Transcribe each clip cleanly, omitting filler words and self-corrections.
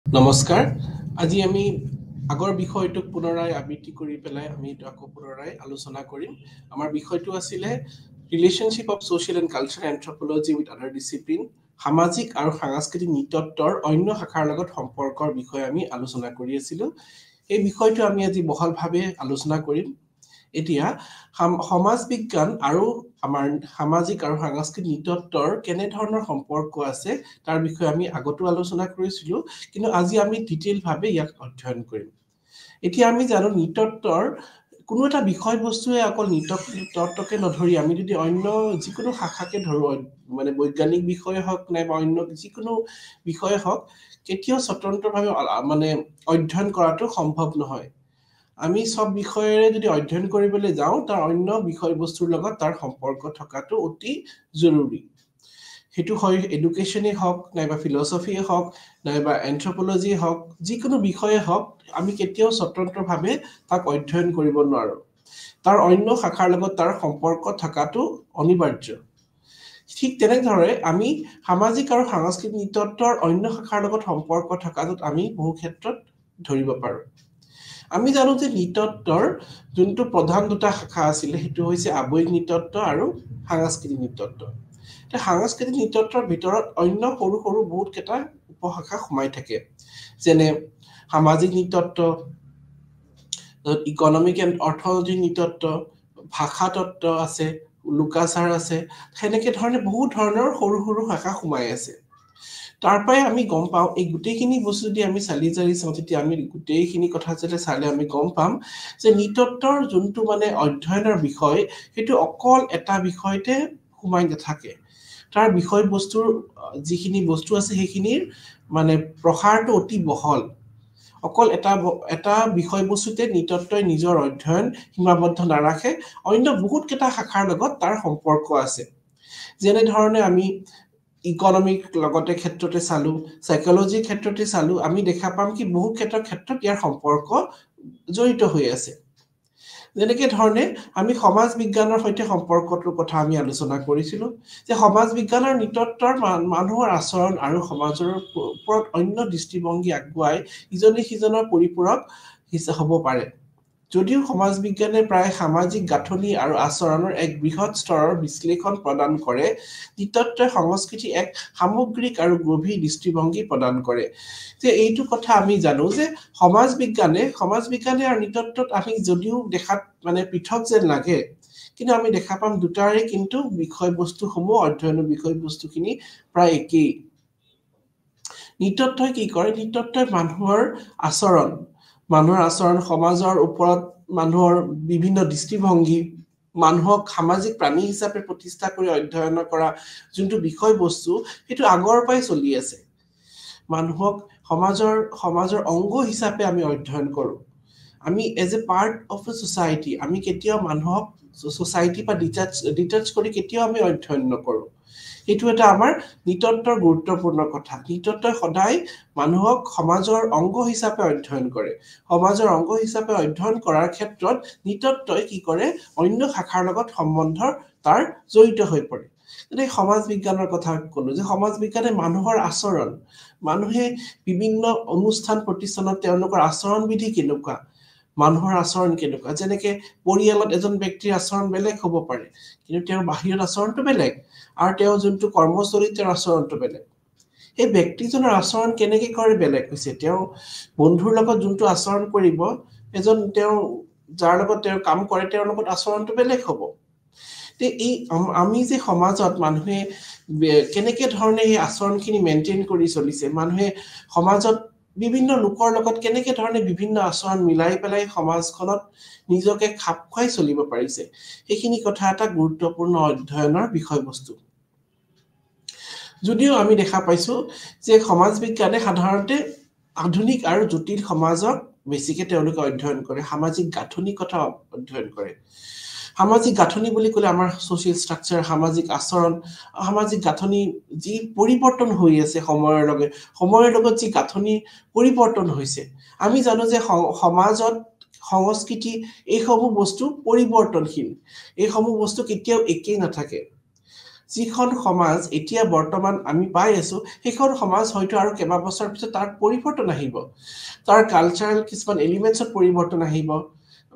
নমস্কাৰ আজি আমি আগৰ বিষয়টোক পুনৰাই আবৃত্তি কৰি পেলাই আমি এটা আকৌ পুনৰাই আলোচনা কৰিম আমাৰ বিষয়টো আছিল relationship of social and cultural anthropology with other discipline সামাজিক আৰু সাংস্কৃতিক নৃতত্বৰ অন্য শাখাৰ লগত সম্পৰ্কৰ বিষয়ে আমি আলোচনা কৰি আছিলো এই বিষয়টো আমি আজি বহলভাৱে আলোচনা কৰিম এতিয়া সমাজ বিজ্ঞান আৰু আমাৰ সামাজিক আৰু সাংস্কৃতিক নৃতত্বৰ কেনে ধৰণৰ সম্পৰ্ক আছে তাৰ বিষয়ে আমি আগতো আলোচনা কৰিছিলো কিন্তু আজি আমি ডিটেইল ভাৱে ইয়াক অধ্যয়ন কৰিম এতিয়া আমি জানো নৃতত্বৰ কোনো এটা বিষয়বস্তুৱে অকল নৃতত্বকে নধৰি আমি যদি অন্য যিকোনো শাখাকে ধৰো মানে বৈজ্ঞানিক বিষয় হওক নাইবা অন্য যিকোনো বিষয় হওক কেতিয়াও স্বতন্ত্ৰভাৱে মানে অধ্যয়ন কৰাটো সম্ভৱ নহয় আমি সব বিষয়েৰে যদি অধ্যয়ন কৰিবলৈ যাওঁ তাৰ অন্য বিষয়বস্তুৰ লগত তাৰ সম্পৰ্ক থকাটো অতি জৰুৰী হেতু হয় এডুকেশনে হওক নাইবা ফিলসফিয়ে হওক নাইবা এন্থ্ৰোপলজি হওক যিকোনো বিষয়ে হওক আমি কেতিয়াও স্বতন্ত্ৰভাৱে তাক অধ্যয়ন কৰিব নোৱাৰো তাৰ অন্য শাখাৰ লগত তাৰ সম্পৰ্ক থকাটো অনিবাৰ্য ঠিক তেনেদৰে আমি সামাজিক আৰু সাংস্কৃতিক নৃতত্বৰ অন্য শাখাৰ লগত সম্পৰ্ক থকাটো আমি বহু ক্ষেত্ৰত ধৰিব পাৰো আমি জানো যে নৃতত্বৰ যোনটো প্ৰধান দুটা শাখা আছিল হেতু হৈছে আবয়িক নৃতত্ব আৰু সাংস্কৃতিক নৃতত্ব সাংস্কৃতিক নৃতত্বৰ ভিতৰত অন্য সৰু সৰু বহুত কেটা উপশাখা সোমাই থাকে যেনে সামাজিক নৃতত্ব ইকোনমিক এণ্ড অৰ্থনৈতিক নৃতত্ব ভাষা তত্ত্ব আছে লোকাচাৰ আছে হেনেকে ধৰণে বহুত ধৰণৰ সৰু সৰু শাখা সোমাই আছে তাৰ পৰাই আমি গম পাওঁ এই গুটেইখিনি বস্তু যদি আমি চালি জাৰি চাওঁ তেতিয়া আমি গুটেইখিনি কথা যেতে চালে আমি গম পাম যে নৃতত্বৰ যোনটো মানে অধ্যয়নৰ বিষয় হেতু অকল এটা বিষয়তে সোমাই নাথাকে তাৰ বিষয়বস্তুৰ যিখিনি বস্তু আছে সেইখিনিৰ মানে প্ৰসাৰটো অতি বহল অকল এটা বিষয়বস্তুতে নৃতত্বই নিজৰ অধ্যয়ন সীমাবদ্ধ নাৰাখে অন্য বহুত কেটা শাখাৰ লগত তাৰ সম্পৰ্ক আছে যেনে ধৰণে আমি ইকোনমিক লগতে ক্ষেত্ৰতে চালো সাইকোলজিৰ ক্ষেত্ৰতে চালো আমি দেখা পাম কি বহু ক্ষেত্ৰত ইয়াৰ সম্পৰ্ক জড়িত হৈ আছে যেনেকে ধৰণে আমি সমাজ বিজ্ঞানৰ সৈতে সম্পৰ্কটোৰ কথা আমি আলোচনা কৰিছিলো যে সমাজ বিজ্ঞানৰ নৃতত্বৰ মানুহৰ আচৰণ আৰু সমাজৰ ওপৰত অন্য দৃষ্টিভংগী আগুৱাই ইজনে সিজনৰ পৰিপূৰক হ'ব পাৰে যদিও সমাজ বিজ্ঞানে প্ৰায় সামাজিক গাঁথনি আৰু আচৰণৰ এক বৃহৎ স্তৰৰ বিশ্লেষণ প্ৰদান কৰে নৃতত্বই সংস্কৃতি এক সামগ্ৰিক আৰু গভীৰ দৃষ্টিভংগী প্ৰদান কৰে যে এইটো কথা আমি জানো যে সমাজ বিজ্ঞানে আৰু নৃতত্বত আমি যদিও দেখাত মানে পৃথক যেন লাগে কিন্তু আমি দেখা পাম দুটাৰে কিন্তু বিষয়বস্তুসমূহ অধ্যয়নৰ বিষয়বস্তুখিনি প্ৰায় একেই নৃতত্বই কি কৰে নৃতত্বই মানুহৰ আচৰণ সমাজৰ ওপৰত মানুহৰ বিভিন্ন দৃষ্টিভংগী মানুহক সামাজিক প্ৰাণী হিচাপে প্ৰতিষ্ঠা কৰি অধ্যয়ন কৰা যোনটো বিষয়বস্তু হেতু আগৰ পৰাই চলি আছে মানুহক সমাজৰ অংগ হিচাপে আমি অধ্যয়ন কৰো আমি as a part of a society আমি কেতিয়াও মানুহক সোসাইটি পা ডিটাচ কৰি কেতিয়াও আমি অধ্যয়ন নকৰো এটো এটা আমাৰ নৃতত্বৰ গুৰুত্বপূৰ্ণ কথা নৃতত্বই সদায় মানুহক সমাজৰ অংগ হিচাপে অধ্যয়ন কৰে সমাজৰ অংগ হিচাপে অধ্যয়ন কৰাৰ ক্ষেত্ৰত নৃতত্বই কি কৰে অন্য শাখাৰ লগত সম্বন্ধ তাৰ জড়িত হৈ পৰে এই সমাজ বিজ্ঞানৰ কথা ক'লো যে সমাজ বিজ্ঞানে মানুহৰ আচৰণ মানুহে বিভিন্ন অনুষ্ঠান প্ৰতিষ্ঠানত তেওঁলোকৰ আচৰণ বিধি কেনেকুৱা মানুহৰ আচৰণ কেনেকুৱা যেনেকে পৰিয়ালত এজন ব্যক্তিৰ আচৰণ বেলেগ হ'ব পাৰে কিন্তু তেওঁৰ বাহিৰত আচৰণটো বেলেগ আৰু তেওঁ যোনটো কৰ্মস্থলীত তেওঁৰ আচৰণটো বেলেগ এই ব্যক্তিজনৰ আচৰণ কেনেকে কৰে বেলেগ হৈছে তেওঁ বন্ধুৰ লগত যোনটো আচৰণ কৰিব এজন তেওঁ যাৰ লগত তেওঁ কাম কৰে তেওঁৰ লগত আচৰণটো বেলেগ হ'ব তে এই আমি যে সমাজত মানুহে কেনেকে ধৰণে এই আচৰণখিনি মেইনটেইন কৰি চলিছে মানুহে সমাজত বিভিন্ন লোকৰ লগত কেনেকে ধৰণে বিভিন্ন আচৰণ মিলাই পেলাই সমাজখনত নিজকে খাপ খুৱাই চলিব পাৰিছে এইখিনি কথা এটা গুৰুত্বপূৰ্ণ অধ্যয়নৰ বিষয়বস্তু যদিও আমি দেখা পাইছো যে সমাজ বিজ্ঞানে সাধাৰণতে আধুনিক আৰু জটিল সমাজক বেছিকে তেওঁলোকে অধ্যয়ন কৰে সামাজিক গাঁথনি কথা অধ্যয়ন কৰে সামাজিক গাঁথনি বুলি ক'লে আমাৰ সোশ্যাল স্ট্ৰাকচাৰ সামাজিক আচৰণ সামাজিক গাঁথনি যি পৰিৱৰ্তন হৈ আছে সময়ৰ লগত যি গাঁথনি পৰিৱৰ্তন হৈছে আমি জানো যে সমাজত সংস্কৃতি এই সমূহ বস্তু পৰিৱৰ্তনশীল এই সমূহ বস্তু কেতিয়াও একেই নাথাকে যিখন সমাজ এতিয়া বৰ্তমান আমি পাই আছো সেইখন সমাজ হয়তো আৰু কেইবা বছৰ পিছত তাৰ পৰিৱৰ্তন আহিব তাৰ কালচাৰেল কিছুমান এলিমেন্টছত পৰিৱৰ্তন আহিব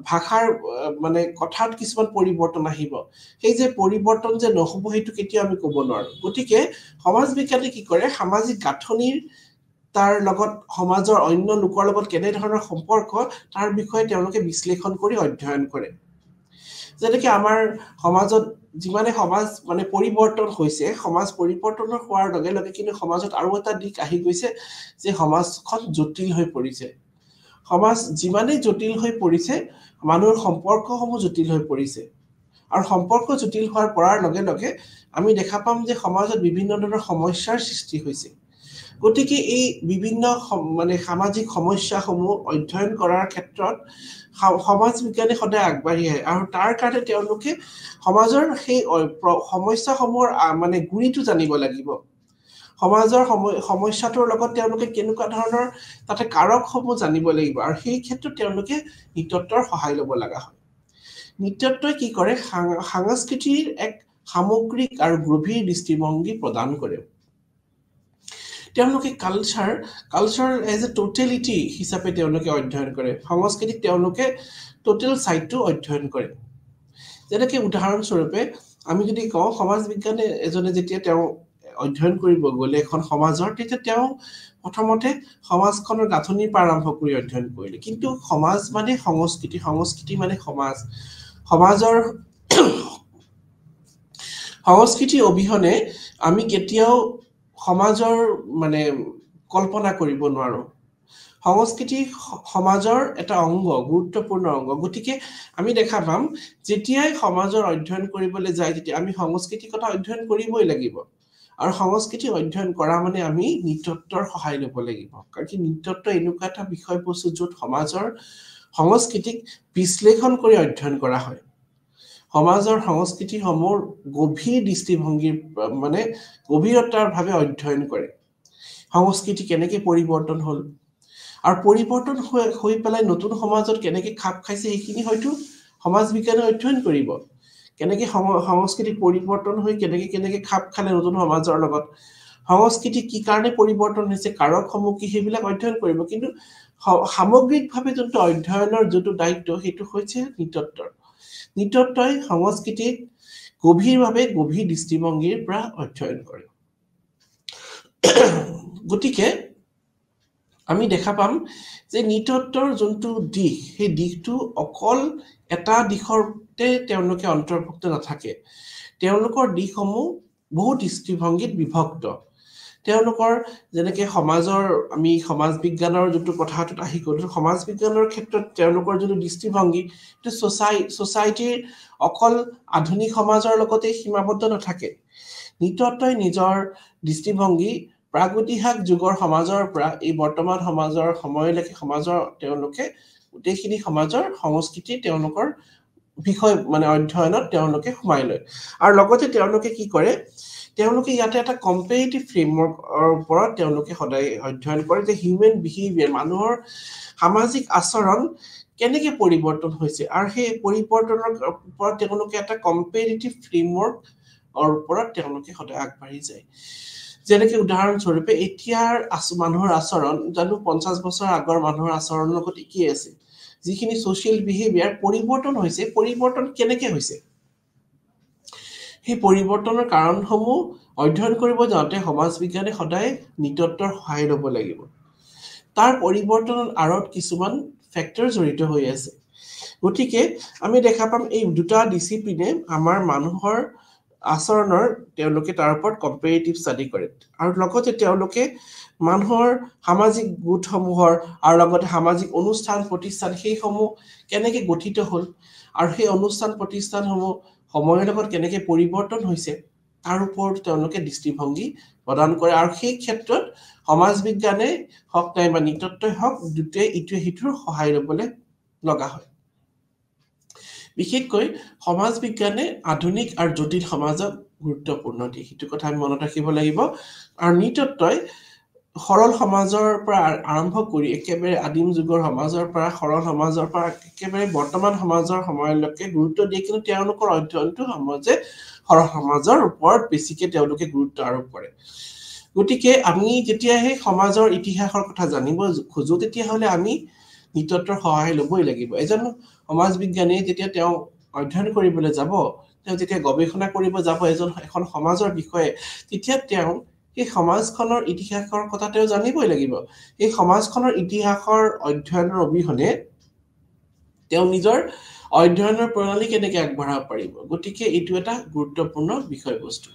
ভাষাৰ মানে কথাত কিছুমান পৰিৱৰ্তন আহিব সেই যে পৰিৱৰ্তন যে নহব সেইটো কেতিয়া আমি ক'ব নোৱাৰো গতিকে সমাজ বিজ্ঞানে কি কৰে সামাজিক গাঁথনিৰ তাৰ লগত সমাজৰ অন্য লোকৰ লগত কেনে ধৰণৰ সম্পৰ্ক তাৰ বিষয়ে তেওঁলোকে বিশ্লেষণ কৰি অধ্যয়ন কৰে যেনেকৈ আমাৰ সমাজত যিমানে সমাজ মানে পৰিৱৰ্তন হৈছে সমাজ পৰিৱৰ্তনৰ হোৱাৰ লগে লগে কিন্তু সমাজত আৰু এটা দিশ আহি গৈছে যে সমাজখন জটিল হৈ পৰিছে সমাজ যিমানেই জটিল হৈ পৰিছে মানুহৰ সম্পৰ্কসমূহ জটিল হৈ পৰিছে আৰু সম্পৰ্ক জটিল হোৱাৰ পৰাৰ লগে লগে আমি দেখা পাম যে সমাজত বিভিন্ন ধৰণৰ সমস্যাৰ সৃষ্টি হৈছে গতিকে এই বিভিন্ন মানে সামাজিক সমস্যাসমূহ অধ্যয়ন কৰাৰ ক্ষেত্ৰত সমাজ বিজ্ঞানে সদায় আগবাঢ়ি আহে আৰু তাৰ কাৰণে তেওঁলোকে সমাজৰ সেই সমস্যাসমূহৰ মানে গুৰিটো জানিব লাগিব সমাজৰ সমস্যাটোৰ লগত তেওঁলোকে কেনেকুৱা ধৰণৰ তাতে কাৰকসমূহ জানিব লাগিব আৰু সেই ক্ষেত্ৰত তেওঁলোকে নৃতত্বৰ সহায় ল'ব লগা হয় নৃতত্বই কি কৰে সাংস্কৃতিৰ এক সামগ্ৰিক আৰু গভীৰ দৃষ্টিভংগী প্ৰদান কৰে তেওঁলোকে কালচাৰ এজ এ টোটেলিটি হিচাপে তেওঁলোকে অধ্যয়ন কৰে সংস্কৃতিক তেওঁলোকে টোটেল সাইডটো অধ্যয়ন কৰে যেনেকৈ উদাহৰণস্বৰূপে আমি যদি কওঁ সমাজ বিজ্ঞানে এজনে যেতিয়া তেওঁ অধ্যয়ন কৰিব গ'লে এখন সমাজৰ তেতিয়া তেওঁ প্ৰথমতে সমাজখনৰ গাঁথনিৰ পৰা আৰম্ভ কৰি অধ্যয়ন কৰিলে কিন্তু সমাজ মানে সংস্কৃতি মানে সমাজৰ সংস্কৃতি অবিহনে আমি কেতিয়াও সমাজৰ মানে কল্পনা কৰিব নোৱাৰো সংস্কৃতি সমাজৰ এটা অংগ গুৰুত্বপূৰ্ণ অংগ গতিকে আমি দেখা পাম যেতিয়াই সমাজৰ অধ্যয়ন কৰিবলৈ যায় তেতিয়া আমি সংস্কৃতিৰ কথা অধ্যয়ন কৰিবই লাগিব আৰু সংস্কৃতি অধ্যয়ন কৰা মানে আমি নৃতত্বৰ সহায় ল'ব লাগিব কাৰণ কি নৃতত্ব এনেকুৱা এটা বিষয়বস্তু য'ত সমাজৰ সংস্কৃতিক বিশ্লেষণ কৰি অধ্যয়ন কৰা হয় সমাজৰ সংস্কৃতিসমূহ গভীৰ দৃষ্টিভংগীৰ মানে গভীৰতাৰ ভাৱে অধ্যয়ন কৰে সংস্কৃতি কেনেকৈ পৰিৱৰ্তন হ'ল আৰু পৰিৱৰ্তন হৈ পেলাই নতুন সমাজত কেনেকৈ খাপ খাইছে সেইখিনি হয়তো সমাজ বিজ্ঞানে অধ্যয়ন কৰিব কেনেকৈ সংস্কৃতি পৰিৱৰ্তন হৈ কেনেকৈ খাপ খালে নতুন সমাজৰ লগত সংস্কৃতি কি কাৰণে পৰিৱৰ্তন হৈছে কাৰকসমূহ কি সেইবিলাক অধ্যয়ন কৰিব কিন্তু সামগ্ৰিকভাৱে যোনটো অধ্যয়নৰ যোনটো দায়িত্ব সেইটো হৈছে নৃতত্বই সংস্কৃতিক গভীৰভাৱে গভীৰ দৃষ্টিভংগীৰ পৰা অধ্যয়ন কৰে গতিকে আমি দেখা পাম যে নৃতত্বৰ যোনটো দিশ সেই দিশটো অকল এটা দিশতে তেওঁলোকে অন্তৰ্ভুক্ত নাথাকে তেওঁলোকৰ দিশসমূহ বহু দৃষ্টিভংগীত বিভক্ত তেওঁলোকৰ যেনেকৈ সমাজৰ আমি সমাজ বিজ্ঞানৰ যোনটো কথাটোত আহি গ'লো সমাজ বিজ্ঞানৰ ক্ষেত্ৰত তেওঁলোকৰ যোনটো দৃষ্টিভংগী সেইটো ছ'চাইটিৰ অকল আধুনিক সমাজৰ লগতে সীমাবদ্ধ নাথাকে নৃতত্বই নিজৰ দৃষ্টিভংগী প্ৰাগৈতিহাসিক যুগৰ সমাজৰ পৰা এই বৰ্তমান সমাজৰ সময়লৈকে সমাজৰ তেওঁলোকে গোটেইখিনি সমাজৰ সংস্কৃতি তেওঁলোকৰ বিষয় মানে অধ্যয়নত তেওঁলোকে সোমাই লয় আৰু লগতে তেওঁলোকে কি কৰে তেওঁলোকে ইয়াতে এটা কম্পেৰেটিভ ফ্ৰেমৱৰ্কৰ ওপৰত তেওঁলোকে সদায় অধ্যয়ন কৰে যে হিউমেন বিহেভিয়াৰ মানুহৰ সামাজিক আচৰণ কেনেকৈ পৰিৱৰ্তন হৈছে আৰু সেই পৰিৱৰ্তনৰ ওপৰত তেওঁলোকে এটা কম্পেৰেটিভ ফ্ৰেমৱৰ্কৰ ওপৰত তেওঁলোকে সদায় আগবাঢ়ি যায় যেনেকৈ উদাহৰণস্বৰূপে এতিয়াৰ মানুহৰ আচৰণ জানো 50 বছৰ আগৰ মানুহৰ আচৰণৰ লগত একেই আছে যিখিনি ছ'চিয়েল বিহেভিয়াৰ পৰিৱৰ্তন হৈছে পৰিৱৰ্তন কেনেকৈ হৈছে সেই পৰিৱৰ্তনৰ কাৰণসমূহ অধ্যয়ন কৰিব যাওঁতে সমাজ বিজ্ঞানে সদায় নৃতত্বৰ সহায় ল'ব লাগিব তাৰ পৰিৱৰ্তনৰ আঁৰত কিছুমান ফেক্টৰ জড়িত হৈ আছে গতিকে আমি দেখা পাম এই দুটা ডিচিপ্লিনে আমাৰ মানুহৰ আচৰণৰ তেওঁলোকে তাৰ ওপৰত কম্পেৰেটিভ ষ্টাডি কৰে আৰু লগতে তেওঁলোকে মানুহৰ সামাজিক গোটসমূহৰ আৰু লগতে সামাজিক অনুষ্ঠান প্ৰতিষ্ঠান সেইসমূহ কেনেকৈ গঠিত হ'ল আৰু সেই অনুষ্ঠান প্ৰতিষ্ঠানসমূহ সময়ৰ লগত কেনেকৈ পৰিৱৰ্তন হৈছে তাৰ ওপৰত তেওঁলোকে দৃষ্টিভংগী প্ৰদান কৰে আৰু সেই ক্ষেত্ৰত সমাজ বিজ্ঞানে হওক নাইবা নৃতত্বই হওক দুটাই ইটোৱে সিটোৰ সহায় ল'বলৈ লগা হয় বিশেষকৈ সমাজ বিজ্ঞানে আধুনিক আৰু জটিল সমাজক গুৰুত্বপূৰ্ণ দিয়ে সেইটো কথা আমি মনত ৰাখিব লাগিব আৰু নৃতত্বই সৰল সমাজৰ পৰা আৰম্ভ কৰি একেবাৰে আদিম যুগৰ সমাজৰ পৰা সৰল সমাজৰ পৰা একেবাৰে বৰ্তমান সমাজৰ সময়লৈকে গুৰুত্ব দিয়ে কিন্তু তেওঁলোকৰ অধ্যয়নটো সমাজে সমাজৰ ওপৰত বেছিকে তেওঁলোকে গুৰুত্ব আৰোপ কৰে গতিকে আমি যেতিয়া সেই সমাজৰ ইতিহাসৰ কথা জানিব খোজো তেতিয়াহ'লে আমি নৃতত্বৰ সহায় ল'বই লাগিব এজন সমাজ বিজ্ঞানী যেতিয়া তেওঁ অধ্যয়ন কৰিবলৈ যাব তেওঁ যেতিয়া গৱেষণা কৰিব যাব এখন সমাজৰ বিষয়ে তেতিয়া তেওঁ এই সমাজখনৰ ইতিহাসৰ কথা তেওঁ জানিবই লাগিব এই সমাজখনৰ ইতিহাসৰ অধ্যয়নৰ অবিহনে তেওঁ নিজৰ অধ্যয়নৰ প্ৰণালী কেনেকৈ আগবঢ়াব পাৰিব গতিকে এইটো এটা গুৰুত্বপূৰ্ণ বিষয়বস্তু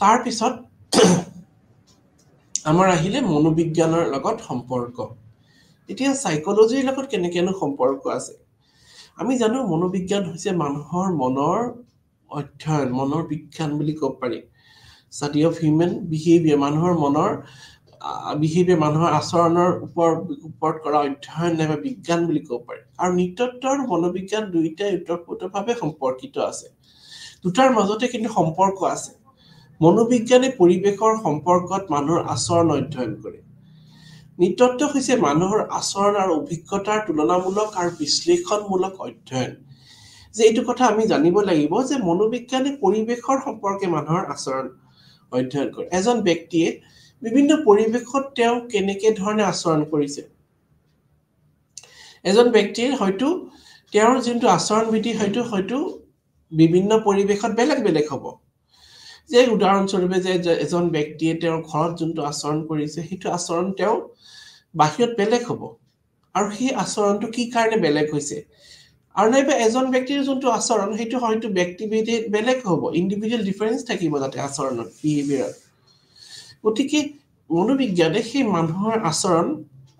তাৰ পিছত আমাৰ আহিলে মনোবিজ্ঞানৰ লগত সম্পৰ্ক এতিয়া সাইকোলজিৰ লগত কেনেকেনো সম্পৰ্ক আছে আমি জানো মনোবিজ্ঞান হৈছে মানুহৰ মনৰ অধ্যয়ন মনৰ বিজ্ঞান বুলি ক'ব পাৰি study of human behavior মানুহৰ মনৰ behavior মানুহৰ আচৰণৰ ওপৰত কৰা অধ্যয়ন নাইবা বিজ্ঞান বুলি ক'ব পাৰি আৰু নৃতত্ব আৰু মনোবিজ্ঞান দুইটাই ওতঃপ্ৰোতভাৱে সম্পৰ্কিত আছে দুটাৰ মাজতে কিন্তু সম্পৰ্ক আছে মনোবিজ্ঞানে পৰিৱেশৰ সম্পৰ্কত মানুহৰ আচৰণ অধ্যয়ন কৰে নৃতত্ব হৈছে মানুহৰ আচৰণ আৰু অভিজ্ঞতাৰ তুলনামূলক আৰু বিশ্লেষণমূলক অধ্যয়ন যে এইটো কথা আমি জানিব লাগিব যে মনোবিজ্ঞানে পৰিৱেশৰ সম্পৰ্কে মানুহৰ আচৰণ অধ্যয়ন কৰে এজন ব্যক্তিয়ে বিভিন্ন পৰিৱেশত তেওঁ কেনেকে ধৰণে আচৰণ কৰিছে এজন ব্যক্তিৰ হয়তো তেওঁৰ যোনটো আচৰণ বিধি হয়তো বিভিন্ন পৰিৱেশত বেলেগ হ'ব যে উদাহৰণস্বৰূপে যে এজন ব্যক্তিয়ে তেওঁৰ ঘৰত যোনটো আচৰণ কৰিছে সেইটো আচৰণ তেওঁ বাহিৰত বেলেগ হ'ব আৰু সেই আচৰণটো কি কাৰণে বেলেগ হৈছে আৰু নাইবা এজন ব্যক্তিৰ যোনটো আচৰণ সেইটো হয়তো ব্যক্তিভেদে বেলেগ হ'ব ইন্ডিভিজুৱেল ডিফাৰেন্স থাকিব তাতে আচৰণত বিহেভিয়াৰত গতিকে মনোবিজ্ঞানে সেই মানুহৰ আচৰণ